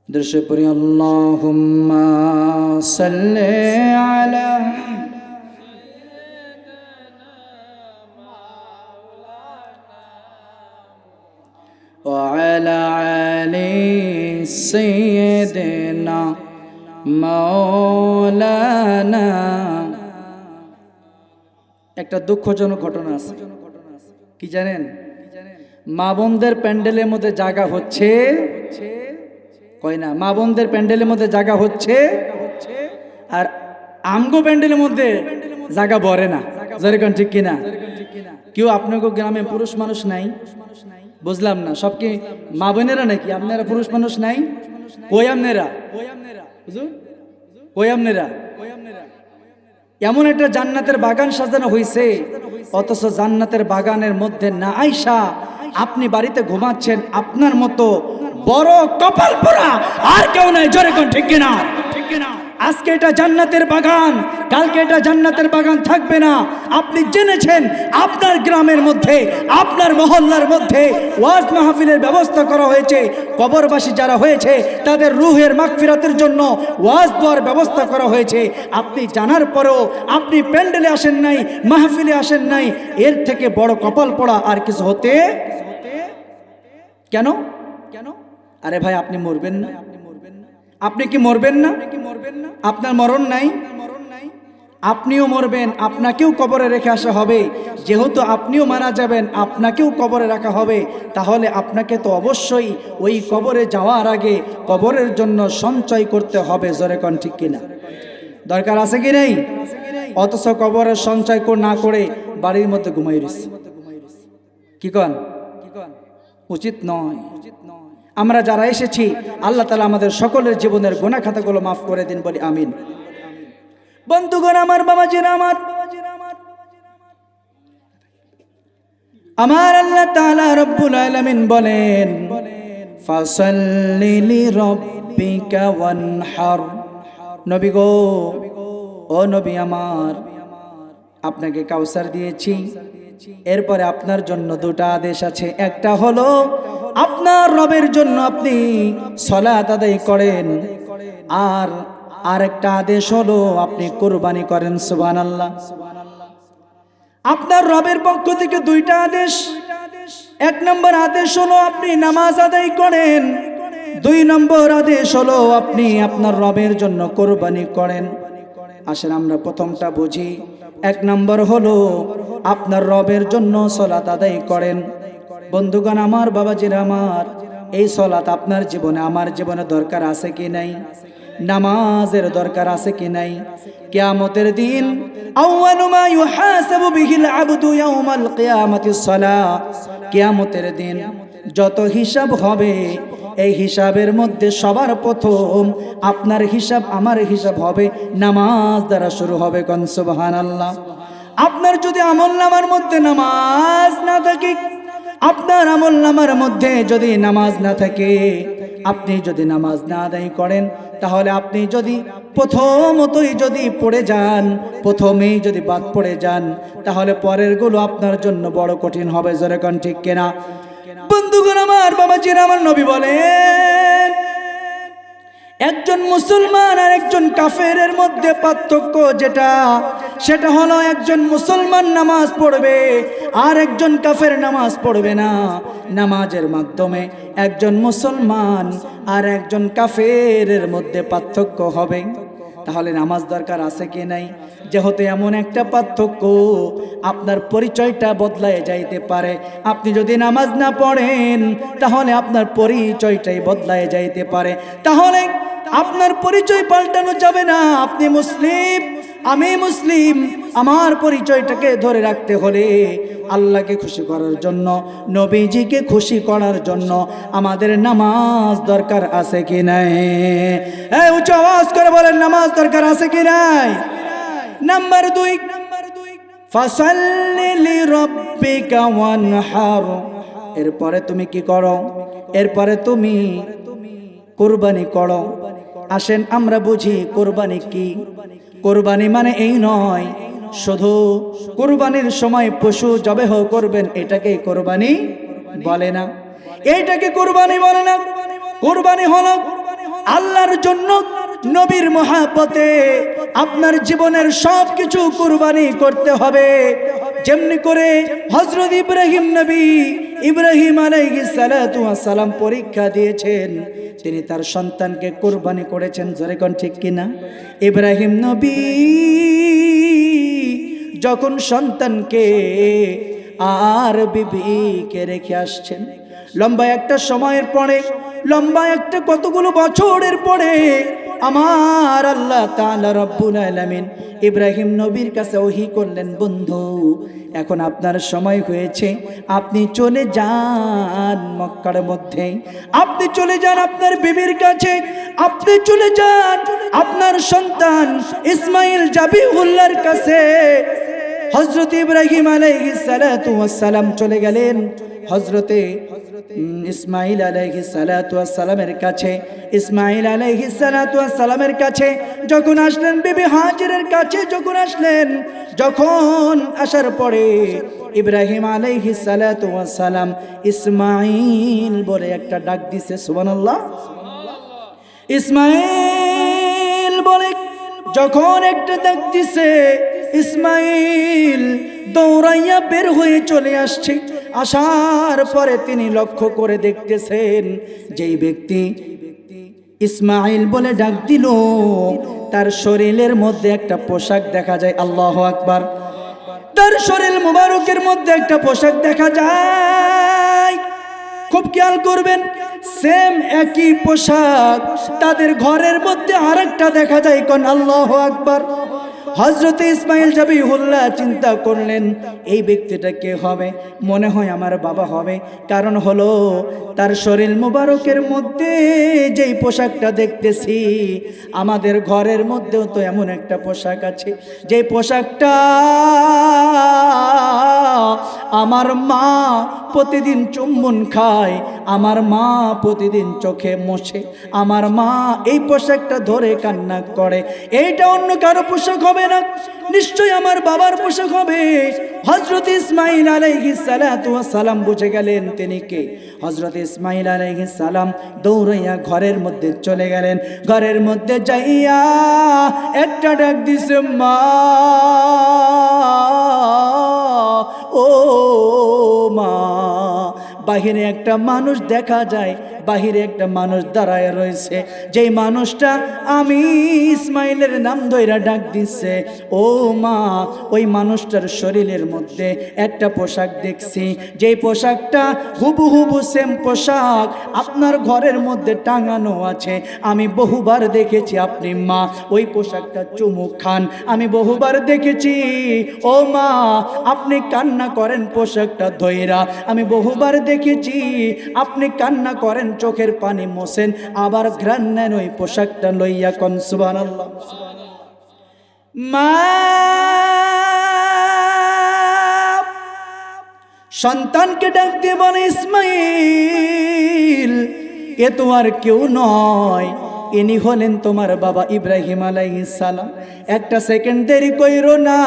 S1: দর্শক পড়ি, আল্লাহুম্মা সাল্লি আলা ওয়া আলা আলি সাইয়্যিদিনা মাওলানা। একটা দুঃখজনক ঘটনা আছে, কি জানেন? মা বোনদের প্যান্ডেলের মধ্যে জায়গা হচ্ছে, কয় না, মা বোনদের প্যান্ডেলের মধ্যে জায়গা হচ্ছে, আর আমগো প্যান্ডেলের মধ্যে জায়গা ভরে না। যেরকম ঠিক কিনা? কেউ আপনাকে গ্রামে পুরুষ মানুষ নাই? বুঝলাম না, সব কি মা বোনেরা নাকি? আপনারা পুরুষ মানুষ নাই? কই আপনারা? এমন একটা জান্নাতের বাগান সাজানো হয়েছে, অথচ জান্নাতের বাগানের মধ্যে না আইসা আপনি বাড়িতে ঘুমাচ্ছেন। আপনার মতো বড় কপাল পোড়া আর কেউ নাই, জোরে কোন ঠিক কিনা? আজকে এটা জান্নাতের বাগান, কালকে এটা জান্নাতের বাগান থাকবে না। আপনি জেনেছেন আপনার গ্রামের মধ্যে, আপনার মহল্লার মধ্যে ওয়াজ মাহফিলের ব্যবস্থা করা হয়েছে। কবরবাসী যারা হয়েছে তাদের রুহের মাগফিরাতের জন্য ওয়াজ দেওয়ার ব্যবস্থা করা হয়েছে। আপনি জানার পরেও আপনি প্যান্ডেলে আসেন নাই, মাহফিলে আসেন নাই। এর থেকে বড় কপাল পড়া আর কিছু হতে কেন? আরে ভাই, আপনি মরবেন না? আপনি কি মরবেন না? আপনার মরণ নাই? আপনিও মরবেন, আপনাকেও কবরে রেখে আসা হবে। যেহেতু আপনিও মারা যাবেন, আপনাকেও কবরে রাখা হবে। তাহলে আপনাকে তো অবশ্যই ওই কবরে যাওয়ার আগে কবরের জন্য সঞ্চয় করতে হবে। জোরে কোন ঠিক কিনা? দরকার আছে কি নেই? অথচ কবরের সঞ্চয় না করে বাড়ির মধ্যে ঘুমাই রয়েছে। কি কন? উচিত নয়। আমরা যারা এসেছি, আল্লাহ তাআলা আমাদের সকলের জীবনের গুনাহ খাতাগুলো মাফ করে দিন, বলি আমিন। বন্ধুগণ আমার, বাবাজিরা আমার আল্লাহ তাআলা রব্বুল আলামিন বলেন, ফাসাল্লি লিরাব্বিকা ওয়ানহার। নবী গো, ও নবী আমার, আপনাকে কাউসার দিয়েছি। এরপরে আপনার জন্য দুটা আদেশ আছে। একটা হলো আপনার রবের জন্য আপনি সালাত আদায় করেন, আর আরেকটা আদেশ হলো আপনি কুরবানি করেন। সুবহানাল্লাহ। আপনার রবের পক্ষ থেকে দুইটা আদেশ। এক নম্বর আদেশ হলো আপনি নামাজ আদায় করেন, দুই নম্বর আদেশ হলো আপনি আপনার রবের জন্য কুরবানি করেন। আসেন আমরা প্রথমটা বুঝি। এক নম্বর হলো আপনার রবের জন্য সালাত আদায় করেন। বন্ধুগণ আমার, বাবাজিরা আমার, এই সালাত আপনার জীবনে আমার জীবনে দরকার আছে কি নাই? নামাজের দরকার আছে কি নাই? কিয়ামতের দিন আউয়ালু মা ইউহাসাবু বিহিল আবদু ইয়াউমাল কিয়ামাতিস সালাহ। কিয়ামতের দিন যত হিসাব হবে, এই হিসাবের মধ্যে সবার প্রথম আপনার হিসাব, আমার হিসাব হবে নামাজ দ্বারা শুরু হবে। কোন সুবহানাল্লাহ। আপনার যদি আমলনামার মধ্যে নামাজ না থাকে, আপনার আমলনামার মধ্যে যদি নামাজ না থাকে, আপনি যদি নামাজ না আদায় করেন, তাহলে আপনি যদি প্রথমতই যদি পড়ে যান, প্রথমেই যদি বাদ পড়ে যান, তাহলে পরের গুলো আপনার জন্য বড় কঠিন হবে। জোরে কোন ঠিক কিনা? বন্ধুগণ আমার, বাবাজিরা আমার, নবী বলেন, একজন মুসলমান আর একজন কাফেরের মধ্যে পার্থক্য যেটা, সেটা হলো একজন মুসলমান নামাজ পড়বে আর একজন কাফের নামাজ পড়বে না। নামাজের মাধ্যমে একজন মুসলমান আর একজন কাফেরের মধ্যে পার্থক্য হবে। তাহলে নামাজ দরকার আছে কি নাই? যেহেতু এমন একটা পার্থক্য, আপনার পরিচয়টা বদলায় যাইতে পারে। আপনি যদি নামাজ না পড়েন, তাহলে আপনার পরিচয়টাই বদলায় যাইতে পারে। তাহলে আপনার পরিচয় পাল্টানো যাবে না। আপনি মুসলিম, আমি মুসলিম, আমার পরিচয়টাকে ধরে রাখতে হলে আল্লাহকে খুশি করার জন্য, নবীজিকে খুশি করার জন্য আমাদের নামাজ দরকার আছে কি নাই? এই উচ্চ আওয়াজ করে বলেন, নামাজ দরকার আছে কি নাই? নাম্বার 2, ফাসাল্লি লিরাব্বিকা ওয়ানহার। এরপরে তুমি কি করো? এরপরে তুমি কুরবানি করো। আসেন আমরা বুঝি কুরবানি কি। কুরবানি মানে এই নয় শুধু কুরবানির সময় পশু জবেহ করবেন, এটাকে কুরবানি বলে না। এইটাকে কুরবানি বলে না। কুরবানি হলো আল্লাহর জন্য, নবীর মহাব্বতে আপনার জীবনের সব কিছু কুরবানি করতে হবে। যেমনি করে হযরত ইব্রাহিম নবী, ইব্রাহিম আলাইহিস সালাতু ওয়াস সালাম পরীক্ষা দিয়েছেন, তিনি তার সন্তানকে কুরবানি করেছেন। জোরে কোন ঠিক কিনা? ইব্রাহিম নবী যখন সন্তানকে আর বিবিকে রেখে আসছেন, লম্বা একটা সময়ের পরে, লম্বা একটা কতগুলো বছরের পরে আমার আল্লাহ তাআলা রব্বুল আলামিন ইব্রাহিম নবীর কাছে ওহী করলেন, বন্ধু এখন আপনার সময় হয়েছে, আপনি চলে যান মক্কার মধ্যে, আপনি চলে যান আপনার বিবির কাছে, আপনি চলে যান আপনার সন্তান ইসমাইল জাবিহুল্লাহর কাছে হযরত ইব্রাহিম আলাইহিস সালাতু ওয়াস সালাম চলে গেলেন। হযরতে ইসমাইল আলাইহিস সালাতু ওয়াস সালামের কাছে, ইসমাইল আলাইহিস সালাতু ওয়াস সালামের কাছে যখন আসলেন, বিবি হাজেরের কাছে যখন আসলেন, যখন আসার পরে ইব্রাহিম আলাইহিস সালাতু ওয়াস সালাম ইসমাইল বলে একটা ডাক দিছে। সুবহানাল্লাহ। ইসমাইল বলে যখন একটা ডাক দিছে, ইসমাইল দৌড়াইয়া বের হয়ে চলে আসছে। আসার পরে তিনি লক্ষ্য করে দেখতেছেন যেই ব্যক্তি ইসমাইল বলে ডাক দিল তার শরীরের মধ্যে একটা পোশাক দেখা যায়। আল্লাহু আকবার। তার শরীর মুবারকের মধ্যে একটা পোশাক দেখা যায়। খুব খেয়াল করবেন, সেম একই পোশাক তাদের ঘরের মধ্যে আরেকটা দেখা যায়। কোন আল্লাহু আকবার। হযরত ইসমাইল জাবিহুল্লাহ চিন্তা করলেন এই ব্যক্তিটা কে হবে? মনে হয় আমার বাবা হবে। কারণ হলো তার শরীর মুবারকের মধ্যে যেই পোশাকটা দেখতেছি, আমাদের ঘরের মধ্যেও তো এমন একটা পোশাক আছে যে পোশাকটা আমার মা প্রতিদিন চুম্বন খায়, আমার মা প্রতিদিন চোখে মোছে, আমার মা এই পোশাকটা ধরে কান্না করে। এইটা অন্য কারো পোশাক হবে না, নিশ্চয় আমার বাবার পোশাক হবে। হযরত ইসমাইল আলাইহিস সালাতু ওয়াস সালাম বুঝে গেলেন তিনি কে। হযরত ইসমাইল আলাইহিস সালাম দৌড়াইয়া ঘরের মধ্যে চলে গেলেন। ঘরের মধ্যে যাইয়া একটা ডাক দিছে, মা ও মা। বাহিরে একটা মানুষ দেখা যায়, বাহিরে একটা মানুষ দাঁড়ায় রয়েছে। যেই মানুষটা আমি ইসমাইলের নাম ধইরা ডাক দিচ্ছে, ও মা, ওই মানুষটার শরীরের মধ্যে একটা পোশাক দেখছি, যেই পোশাকটা হুবহু সেম পোশাক আপনার ঘরের মধ্যে টাঙানো আছে। আমি বহুবার দেখেছি আপনি মা ওই পোশাকটা চুমুক খান, আমি বহুবার দেখেছি ও মা আপনি কান্না করেন পোশাকটা ধইরা, আমি বহুবার দেখেছি আপনি কান্না করেন, চোখের পানি মোছেন, আবার ঘ্রাণ নেন ওই পোশাকটা লইয়া। কোন সুবহানাল্লাহ। মা সন্তানকে ডাক দিয়ে বলে, ইসমাইল এ তো আর কেউ নয়, ইনি হলেন তোমার বাবা ইব্রাহিম আলাইহিস সালাম। একটা সেকেন্ড দেরি কইরো না,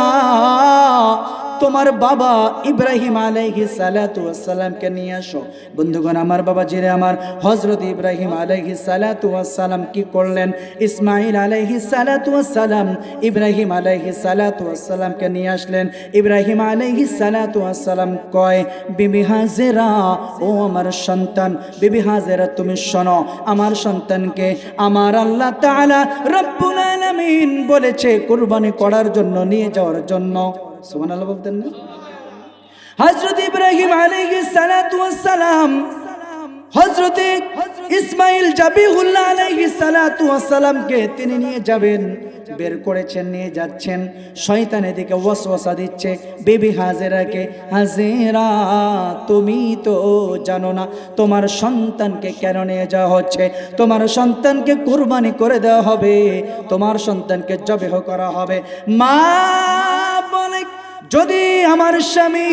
S1: তোমার বাবা ইব্রাহিম আলাইহিস সালাতু ওয়াস সালামকে নিয়ে আসো। বন্ধুগণ আমার বাবা জিরে আমার, হযরত ইব্রাহিম আলাইহিস সালাতু ওয়াস সালাম কি করলেন? ইসমাইল আলাইহিস সালাতু ওয়াস সালাম ইব্রাহিম আলাইহিস সালাতু ওয়াস সালামকে নিয়ে আসলেন। ইব্রাহিম আলাইহিস সালাতু ওয়াস সালাম কয়, বিবি হাজেরা, ও আমার সন্তান, বিবি হাজেরা তুমি শোনো, আমার সন্তানকে আমার আল্লাহ তাআলা রব্বুল আলামিন বলেছে কুরবানি করার জন্য, নিয়ে যাওয়ার জন্য। সুবহানাল্লাহ বলতেন না? হযরত ইব্রাহিম আলাইহিস সালাতু ওয়াস সালাম হযরত ইসমাইল জাবিহুল্লাহ আলাইহিস সালাতু ওয়াস সালামকে তিনি নিয়ে যাবেন, বের করেছেন, নিয়ে যাচ্ছেন। শয়তান এদিকে ওয়াসওয়াসা দিচ্ছে বিবি হাজেরাকে, হাজেরা তুমি তো জানো না তোমার সন্তানকে কেন নিয়ে যাওয়া হচ্ছে, তোমার সন্তানকে কুরবানি করে দেওয়া হবে, তোমার সন্তানকে জবেহ করা হবে। মা বলে, যদি আমার স্বামী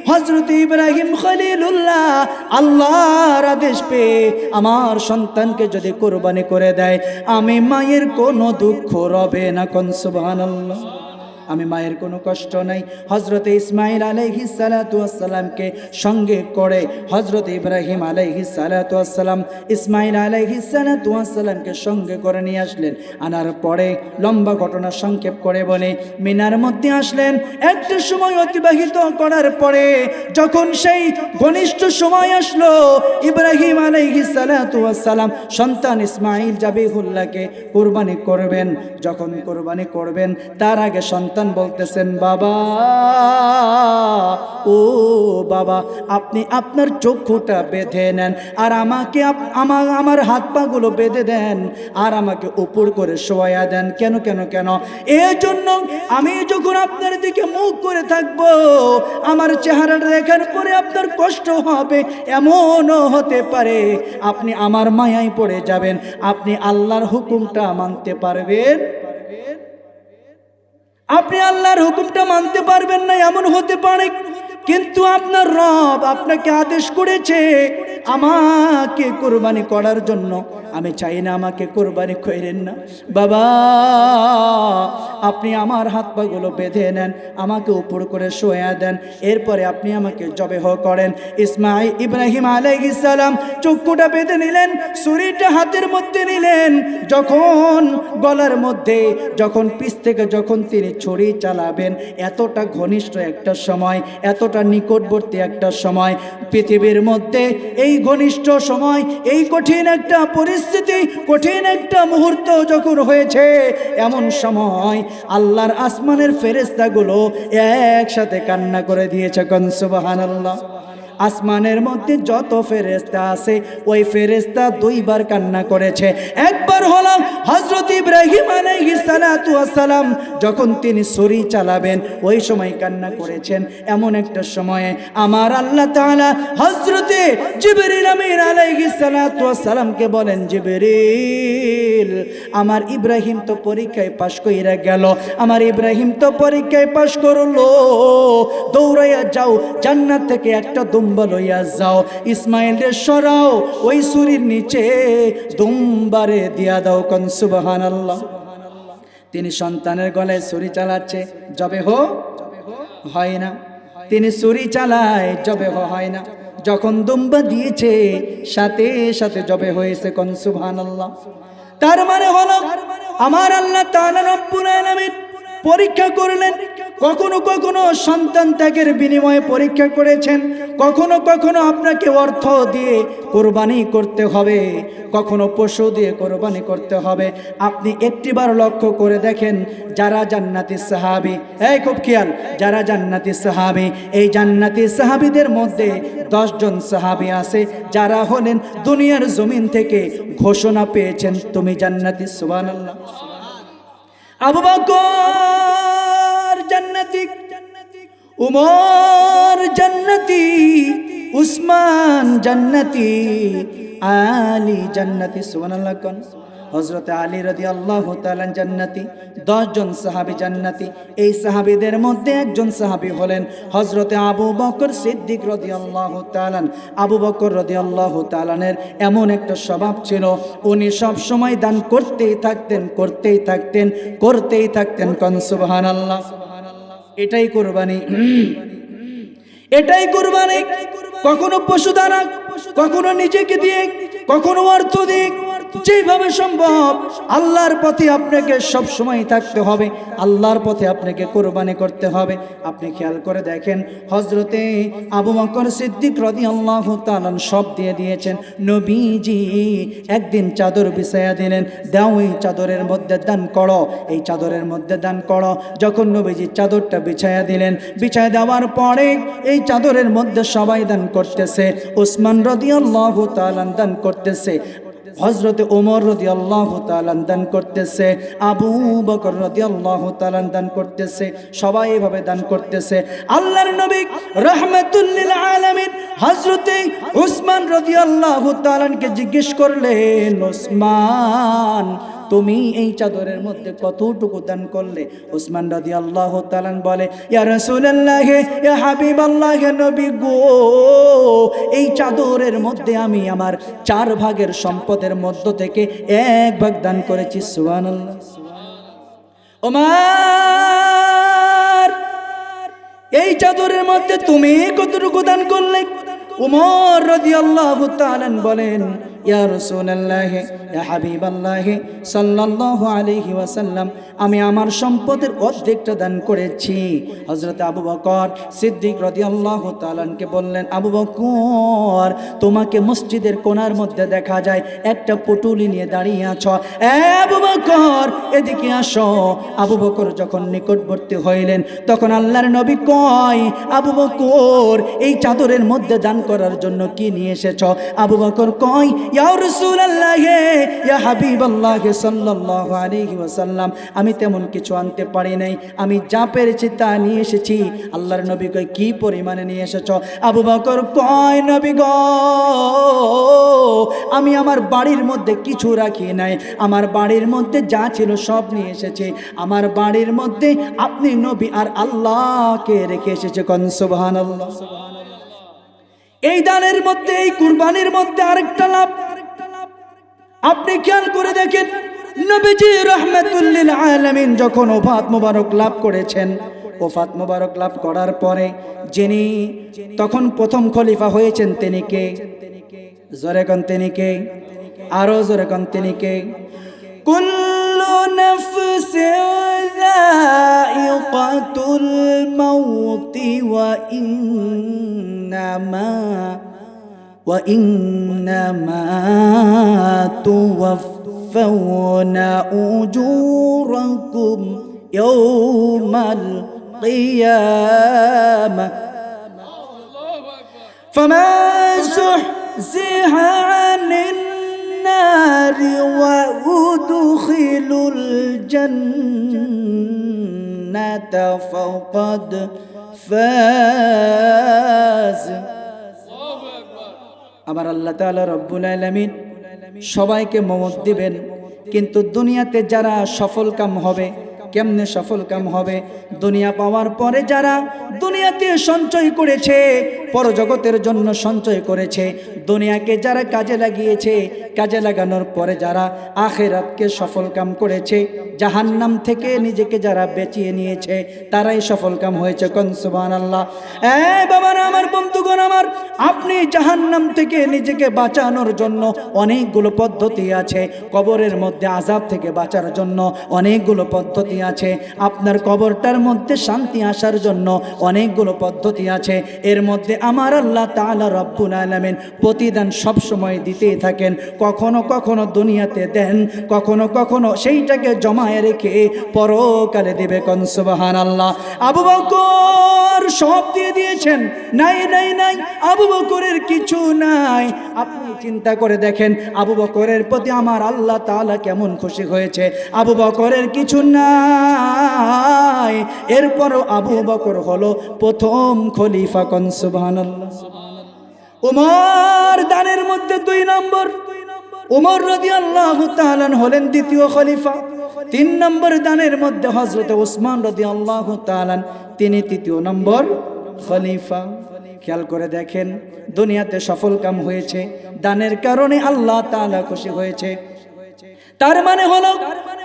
S1: হযরত ইব্রাহিম খলিলুল্লাহ আল্লাহর আদেশ পেয়ে আমার সন্তানকে যদি কুরবানি করে দেয়, আমি মায়ের কোনো দুঃখ রবে না। কোন সুবহানাল্লাহ। আমি মায়ের কোনো কষ্ট নাই। হযরত ইসমাইল আলাইহিস সালাতু ওয়াস সালামকে সঙ্গে করে হযরত ইব্রাহিম আলাইহিস সালাতু ওয়াস সালাম ইসমাইল আলাইহিস সালাতু ওয়াস সালামকে সঙ্গে করে নিয়ে আসলেন। আনার পরে লম্বা ঘটনা সংক্ষেপ করে বলে, মিনার মধ্যে আসলেন। একটা সময় অতিবাহিত করার পরে যখন সেই ঘনিষ্ঠ সময় আসলো, ইব্রাহিম আলাইহিস সালাতু ওয়াস সালাম সন্তান ইসমাইল জাবিহুল্লাহকে কুরবানি করবেন। যখন কুরবানি করবেন তার আগে সন্তান সন্তান বলতেছেন, বাবা ও বাবা, আপনি আপনার চক্ষুটা বেঁধে নেন আর আমাকে আমার হাত পা গুলো বেঁধে দেন আর আমাকে উপর করে শোয়া দেন। কেন কেন কেন? এই জন্য আমি যখন আপনার দিকে মুখ করে থাকবো, আমার চেহারাটা দেখার পরে আপনার কষ্ট হবে, এমনও হতে পারে আপনি আমার মায়ায় পড়ে যাবেন, আপনি আল্লাহর হুকুমটা মানতে পারবেন, আপনি আল্লাহর হুকুমটা মানতে পারবেন না, এমন হতে পারে। কিন্তু আপনার রব আপনাকে আদেশ করেছে আমাকে কুরবানি করার জন্য। আমি চাই না আমাকে কুরবানি করেন না। বাবা, আপনি আমার হাত পা গুলো বেঁধে নেন, আমাকে উপর করে শোয়া দেন, এরপরে আপনি আমাকে জবেহ করেন। ইব্রাহিম আলাইহিস সালাম চক্ষুটা বেঁধে নিলেন, ছুরিটা হাতের মধ্যে নিলেন, যখন গলার মধ্যে, যখন পিছ থেকে যখন তিনি ছুরি চালাবেন, এতটা ঘনিষ্ঠ একটা সময়, এতটা নিকটবর্তী একটা সময় পৃথিবীর মধ্যে, এই ঘনিষ্ঠ সময়, এই কঠিন একটা পরিস্থিতি, কঠিন একটা মুহূর্ত যখন হয়েছে, এমন সময় আল্লাহর আসমানের ফেরেশতাগুলো একসাথে কান্না করে দিয়েছে। কোন সুবহানাল্লাহ। আসমানের মধ্যে যত ফেরেশতা আছে, ওই ফেরেশতা দুইবার কান্না করেছে। একবার হলো হযরত ইব্রাহিম আলাইহিস সালাতু ওয়াস সালাম, যখন তিনি ছুরি চালাবেন ওই সময় কান্না করেছেন। এমন একটা সময়ে আমার আল্লাহ তাআলা হযরতে জিবরিল আমিন আলাইহিস সালাতু ওয়াস সালামকে বলেন, জিবরিল, আমার ইব্রাহিম তো পরীক্ষায় পাশ কইরা গেল, আমার ইব্রাহিম তো পরীক্ষায় পাশ করলো, দৌড়াইয়া যাও, জান্নাত থেকে একটা দুম্বা লইয়া যাও, ইসমাইলের সরাও, ওই ছুরির নিচে দুম্বারে দিয়া দাও। কোন সুবহানাল্লাহ। তিনি সন্তানের গলায় ছুরি চালাচ্ছে, জবেহ হয় না। তিনি ছুরি চালায়, জবেহ হয় না। যখন দুম্বা দিয়েছে, সাথে সাথে জবে হয়েছে। কোন সুবহানাল্লাহ। তার মানে হলো আমার আল্লাহ তাআলা রব্বুল আলামিন পরীক্ষা করলেন। কখনো কখনো সন্তান ত্যাগের বিনিময়ে পরীক্ষা করেছেন, কখনো কখনো আপনাকে অর্থ দিয়ে কোরবানি করতে হবে, কখনো পশু দিয়ে কোরবানি করতে হবে। আপনি একটিবার লক্ষ্য করে দেখেন, যারা জান্নাতি সাহাবী, এই খুব খেয়াল, যারা জান্নাতি সাহাবী, এই জান্নাতি সাহাবীদের মধ্যে 10 জন সাহাবী আছে যারা হলেন দুনিয়ার জমিন থেকে ঘোষণা পেয়েছেন তুমি জান্নাতি। সুবহানাল্লাহ। আবু বকর জান্নাতি, উমর জান্নাতি, উসমান জান্নাতি, আলী জান্নাতি। সুবহানাল্লাহ। কোন? হযরত আলী রাদিয়াল্লাহু তাআলা জান্নাতি। 10 জন সাহাবী জান্নাতি। এই সাহাবীদের মধ্যে একজন সাহাবী হলেন হযরত আবু বকর সিদ্দিক রাদিয়াল্লাহু তাআলা। আবু বকর রাদিয়াল্লাহু তাআলার এমন একটা স্বভাব ছিল, উনি সব সময় দান করতেই থাকতেন, করতেই থাকতেন, করতেই থাকতেন। কোন সুবহানাল্লাহ। এটাই কুরবানি, এটাই কুরবানি। কখনো পশু দ্বারা, কখনো নিজেকে দিয়ে, কখনো অর্থ দিয়ে, যেভাবে সম্ভব আল্লাহর পথে আপনাকে সব সময় থাকতে হবে, আল্লাহর পথে আপনাকে কোরবানি করতে হবে। আপনি খেয়াল করে দেখেন, হযরতে আবু বকর সিদ্দিক রাদিয়াল্লাহু তাআলা সব দিয়ে দিয়েছেন। নবীজি একদিন চাদর বিছায়া দিলেন, দাও এই চাদরের মধ্যে দান করো, এই চাদরের মধ্যে দান করো। যখন নবীজি চাদরটা বিছায়া দিলেন, বিছায়া দেওয়ার পরে এই চাদরের মধ্যে সবাই দান করতেছে। উসমান রাদিয়াল্লাহু তাআলা দান করতেছে, হযরত ওমর রাদিয়াল্লাহু তাআলা দান করতেছে, আবু বকর রাদিয়াল্লাহু তাআলা দান করতেছে, সবাই এভাবে দান করতেছে। আল্লাহর নবী রাহমাতুল লিল আলামিন হযরত উসমান রাদিয়াল্লাহু তাআলাকে জিজ্ঞেস করলেন, উসমান, তুমি এই চাদরের মধ্যে কতটুকু দান করলে? উসমান রাদিয়াল্লাহু তাআলা বলে, ইয়া রাসূলুল্লাহ, ইয়া হাবিবাল্লাহ, হে নবী গো, এই চাদরের মধ্যে আমি আমার 4 ভাগের সম্পদের মধ্য থেকে 1 ভাগ দান করেছি। সুবহানাল্লাহ। ওমর, এই চাদরের মধ্যে তুমি কতটুকু দান করলে? উমর রাদিয়াল্লাহু তাআলা বলেন, ইয়া রাসূলুল্লাহ, ইয়া হাবিবাল্লাহ সাল্লাল্লাহু আলাইহি ওয়াসাল্লাম, আমি আমার সম্পদের অর্ধেকটা দান করেছি। হযরত আবু বকর সিদ্দিক রাদিয়াল্লাহু তাআলা কে বললেন, আবু বকর, তোমাকে মসজিদের কোণার মধ্যে দেখা যায় একটা পুটুলি নিয়ে দাঁড়িয়ে আছো। আবু বকর, এদিকে আসো। আবু বকর যখন নিকটবর্তী হইলেন, তখন আল্লাহর নবী কয়, আবু বকর, এই চাদরের মধ্যে দান করার জন্য কি নিয়ে এসেছো? আবু বকর কয়, ইয়া রাসূলুল্লাহ, ইয়া হাবিবাল্লাহ সাল্লাল্লাহু আলাইহি ওয়াসাল্লাম, আমি তেমন কিছু আনতে পারি নাই, আমি যা পেরেছি তা নিয়ে এসেছি। আল্লাহর নবী কয়, কি পরিমাণে নিয়ে এসেছো? আবু বকর কয়, নবী গো, আমি আমার বাড়ির মধ্যে কিছু রাখি নাই, আমার বাড়ির মধ্যে যা ছিল সব নিয়ে এসেছি। আমার বাড়ির মধ্যে আপনি নবী আর আল্লাহকে রেখে এসেছে। কোন সুবহানাল্লাহ। এই দানের মধ্যে, এই কুরবানির মধ্যে আরেকটা লাভ আপনি খেয়াল করে দেখেন। নবীজি রাহমাতুল লিল আলামিন যখন ওফাত মুবারক লাভ করেছেন, ওফাত মুবারক লাভ করার পরে যিনি তখন প্রথম খলিফা হয়েছেন, তিনি কে? জোরে কোন তিনি কে? আরো জোরে কোন তিনি কে? কুল্লু নাফসিন যায়িকাতুল মাউতি ওয়া ইন্নামা তুওয়াফাউনা উজুরাকুম ইয়াওমাল কিয়ামাহ ফামান زحزح عن النار وأدخل الجنة فقد فاز। আমার আল্লাহ তাআলা রব্বুল আলামিন সবাইকে মওত দিবেন, কিন্তু দুনিয়াতে যারা সফল কাম হবে, কেমনে সফল কাম হবে? দুনিয়া পাওয়ার পরে যারা দুনিয়াতে সঞ্চয় করেছে, পরজগতের জন্য সঞ্চয় করেছে, দুনিয়াকে যারা কাজে লাগিয়েছে, কাজে লাগানোর পরে যারা আখিরাতকে সফল কাম করেছে, জাহান্নাম থেকে নিজেকে যারা বেঁচিয়ে নিয়েছে, তারাই সফল কাম হয়েছে। কোন সুবহানাল্লাহ। বাবারা আমার, বন্ধুগণ আমার, আপনি জাহান্নাম থেকে নিজেকে বাঁচানোর জন্য অনেকগুলো পদ্ধতি আছে। কবরের মধ্যে আযাব থেকে বাঁচার জন্য অনেকগুলো পদ্ধতি আছে। আপনার কবরটার মধ্যে শান্তি আসার জন্য অনেকগুলো পদ্ধতি আছে। এর মধ্যে আমার আল্লাহ তাআলা রব্বুল আলামিন প্রতিদান সব সময় দিতেই থাকেন। কখনো কখনো দুনিয়াতে দেন, কখনো কখনো সেইটাকে জমায়ে রেখে পরকালে দিবে। কোন সুবহানাল্লাহ। আবু বকর সব দিয়ে দিয়েছেন, নাই নাই নাই, আবু বকরের কিছু নাই। আপনি চিন্তা করে দেখেন আবু বকরের প্রতি আমার আল্লাহ তাআলা কেমন খুশি হয়েছে। আবু বকরের কিছু নাই, এরপরও আবু বকর হলো প্রথম খলিফা। কোন সুবহানাল্লাহ। ওমর দানের মধ্যে 2 নম্বর, ওমর রাদিয়াল্লাহু তাআলা হলেন দ্বিতীয় খলিফা। 3 নম্বর দানের মধ্যে হযরত ওসমান রাদিয়াল্লাহু তাআলা, তিনি 3য় নম্বর খলিফা। খেয়াল করে দেখেন, দুনিয়াতে সফল কাম হয়েছে, দানের কারণে আল্লাহ তাআলা খুশি হয়েছে। তার মানে হলো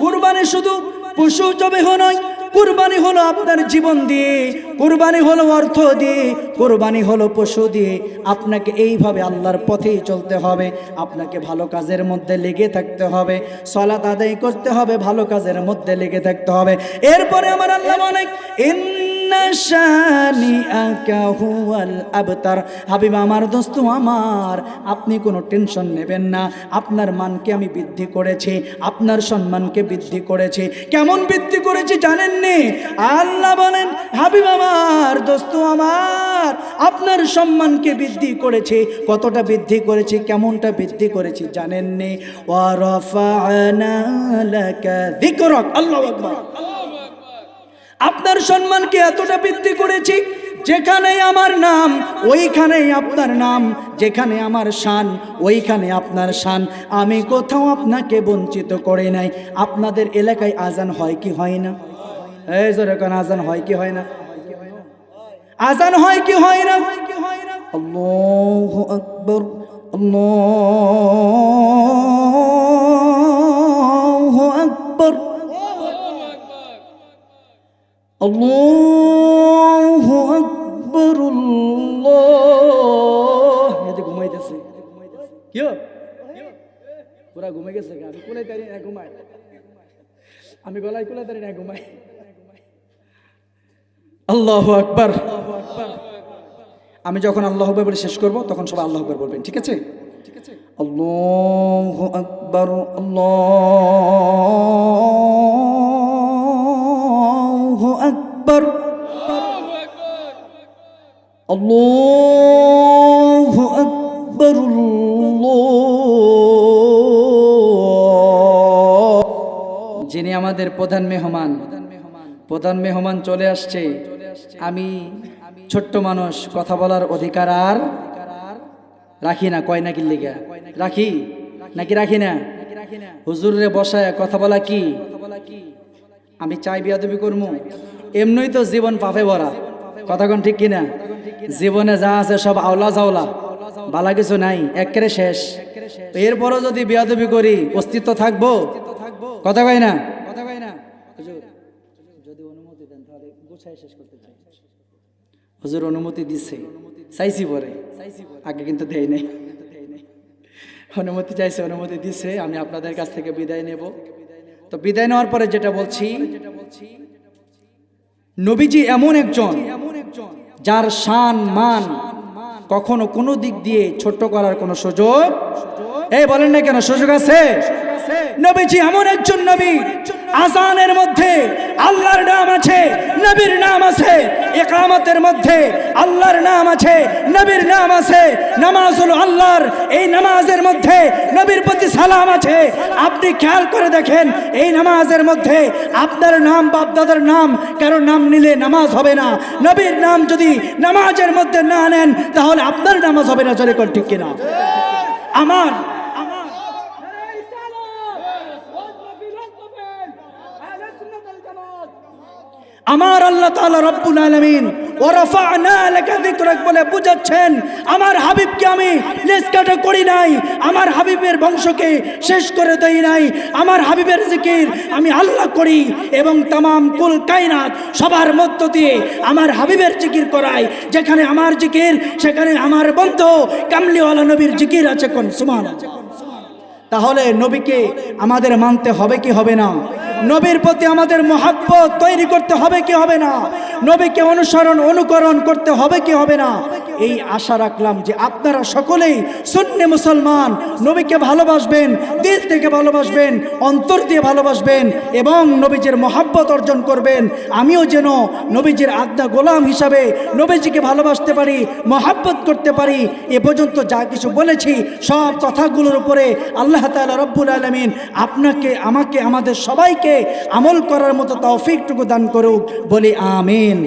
S1: কুরবানি শুধু পশু জবাই নয়, কুরবানি হলো আপনার জীবন দিয়ে, কুরবানি হলো অর্থ দিয়ে, কুরবানি হলো পশু দিয়ে। আপনাকে এইভাবে আল্লাহর পথেই চলতে হবে, আপনাকে ভালো কাজের মধ্যে লেগে থাকতে হবে, সালাত আদায় করতে হবে, ভালো কাজের মধ্যে লেগে থাকতে হবে। এরপরে আমার আল্লাহ বলেন, ইন্না শানিআকা হুয়াল আবতার। হাবিব আমার, দোস্ত আমার, আপনি কোনো টেনশন নেবেন না। আপনার মানকে আমি বৃদ্ধি করেছি, আপনার সম্মানকে বৃদ্ধি করেছি। কেমন বৃদ্ধি করেছি জানেন নি? আল্লাহ বলেন, হাবিব আমার, দোস্ত আমার, আপনার সম্মানকে বৃদ্ধি করেছি। কতটা বৃদ্ধি করেছি, কেমনটা বৃদ্ধি করেছি জানেন নি? ওয়া রাফা'না লাকা যিকরাক। আল্লাহু আকবার। আপনার সম্মানকে এতটা বৃদ্ধি করেছি, যেখানে আমার নাম ওইখানেই আপনার নাম, যেখানে আমার শান ওইখানে আপনার শান। আমি কোথাও আপনাকে বঞ্চিত করে নাই। আপনাদের এলাকায় আজান হয় কি হয় না? এই জোরে কোন, আজান হয় কি হয় না? আজান হয় কি হয় না? আল্লাহু আকবার, আল্লাহু আকবার, আল্লাহু আকবার, আল্লাহ। এতে ঘুমাইতেছে কি? কুলাই তারি না ঘুমাই, আমি গলায় কুলাই তারি না ঘুমাই। আল্লাহু আকবার। আমি যখন আল্লাহু আকবার বলে শেষ করব তখন সবাই আল্লাহু আকবার বলবেন, ঠিক আছে? আল্লাহু আকবার, আল্লাহু আকবার, আল্লাহু আকবার, যিনি আমাদের প্রধান মেহমান চলে আসছে। আমি ছোট্ট মানুষ, কথা বলার অধিকার আর রাখি না। কয় নাকি লিগা রাখি নাকি রাখি না? হুজুরে বসায় কথা বলা কি আমি চাই বিয়াদবি করবো? এমনই তো জীবন পাপে ভরা, কথা কোন ঠিক কিনা? জীবনে যা আছে সব আওলা জাওলা, বালা কিছু নাই, একেবারে শেষ। এরপরও যদি বিয়াদবি করি অস্তিত্ব থাকবো? কথা কয় না? যদি অনুমতি দেন তাহলে গোছায় শেষ করতে চাই। হুজুর অনুমতি দিছে, চাইছি পরে, আগে কিন্তু দেয় নাই। অনুমতি চাইছে, অনুমতি দিছে। আমি আপনাদের কাছ থেকে বিদায় নেব। তো বিদায় নেওয়ার পরে যেটা বলছি, নবীজি এমন একজন যার শান মান কখনো কোনো দিক দিয়ে ছোট করার কোনো সুযোগ, এই বলেন না কেন, সুযোগ আছে? নবীজি এমন একজন নবী, আযানের মধ্যে আল্লাহর নাম আছে, নবীর নাম আছে। ইকামতের মধ্যে আল্লাহর নাম আছে, নবীর নাম আছে। নামাজ হলো আল্লাহর, এই নামাজের মধ্যে নবীর প্রতি সালাম আছে। আপনি খেয়াল করে দেখেন, এই নামাজের মধ্যে আপনার নাম, বাপ দাদার নাম, কারো নাম নিলে নামাজ হবে না। নবীর নাম যদি নামাজের মধ্যে না নেন তাহলে আপনার নামাজ হবে না। চলে কোন ঠিক কিনা? আমার আল্লাহ তাআলা রব্বুল আলামিন ওয়া রাফা'না লাকা যিকরাক বলে বুঝাচ্ছেন, আমার হাবিবকে আমি লেসকাটা করি নাই, আমার হাবিবের বংশকে শেষ করে দেই নাই। আমার হাবিবের জিকির আমি আল্লাহ করি এবং তামাম কুল কায়নাত সবার মধ্য দিয়ে আমার হাবিবের জিকির করাই। যেখানে আমার জিকির সেখানে আমার বন্ধু কামলিওয়ালা নবীর জিকির আছে। কোন সুবহানাল্লাহ। তাহলে নবীকে আমাদের মানতে হবে কি হবে না? নবীর প্রতি আমাদের মহব্বত তৈরি করতে হবে কি হবে না? নবীকে অনুকরণ করতে হবে কি হবে না? এই আশা রাখলাম যে আপনারা সকলেই সুন্নি মুসলমান নবীকে ভালোবাসবেন, দিল থেকে ভালোবাসবেন, অন্তর দিয়ে ভালোবাসবেন এবং নবীজির মহব্বত অর্জন করবেন। আমিও যেন নবীজির আজ্ঞা গোলাম হিসাবে নবীজিকে ভালোবাসতে পারি, মহব্বত করতে পারি। এ পর্যন্ত যা কিছু বলেছি সব কথাগুলোর উপরে আল্লাহ তাআলা রব্বুল আলামিন আপনাকে, আমাকে, আমাদের সবাইকে আমল করার মতো তৌফিকটুকু দান করুক, বলি আমিন।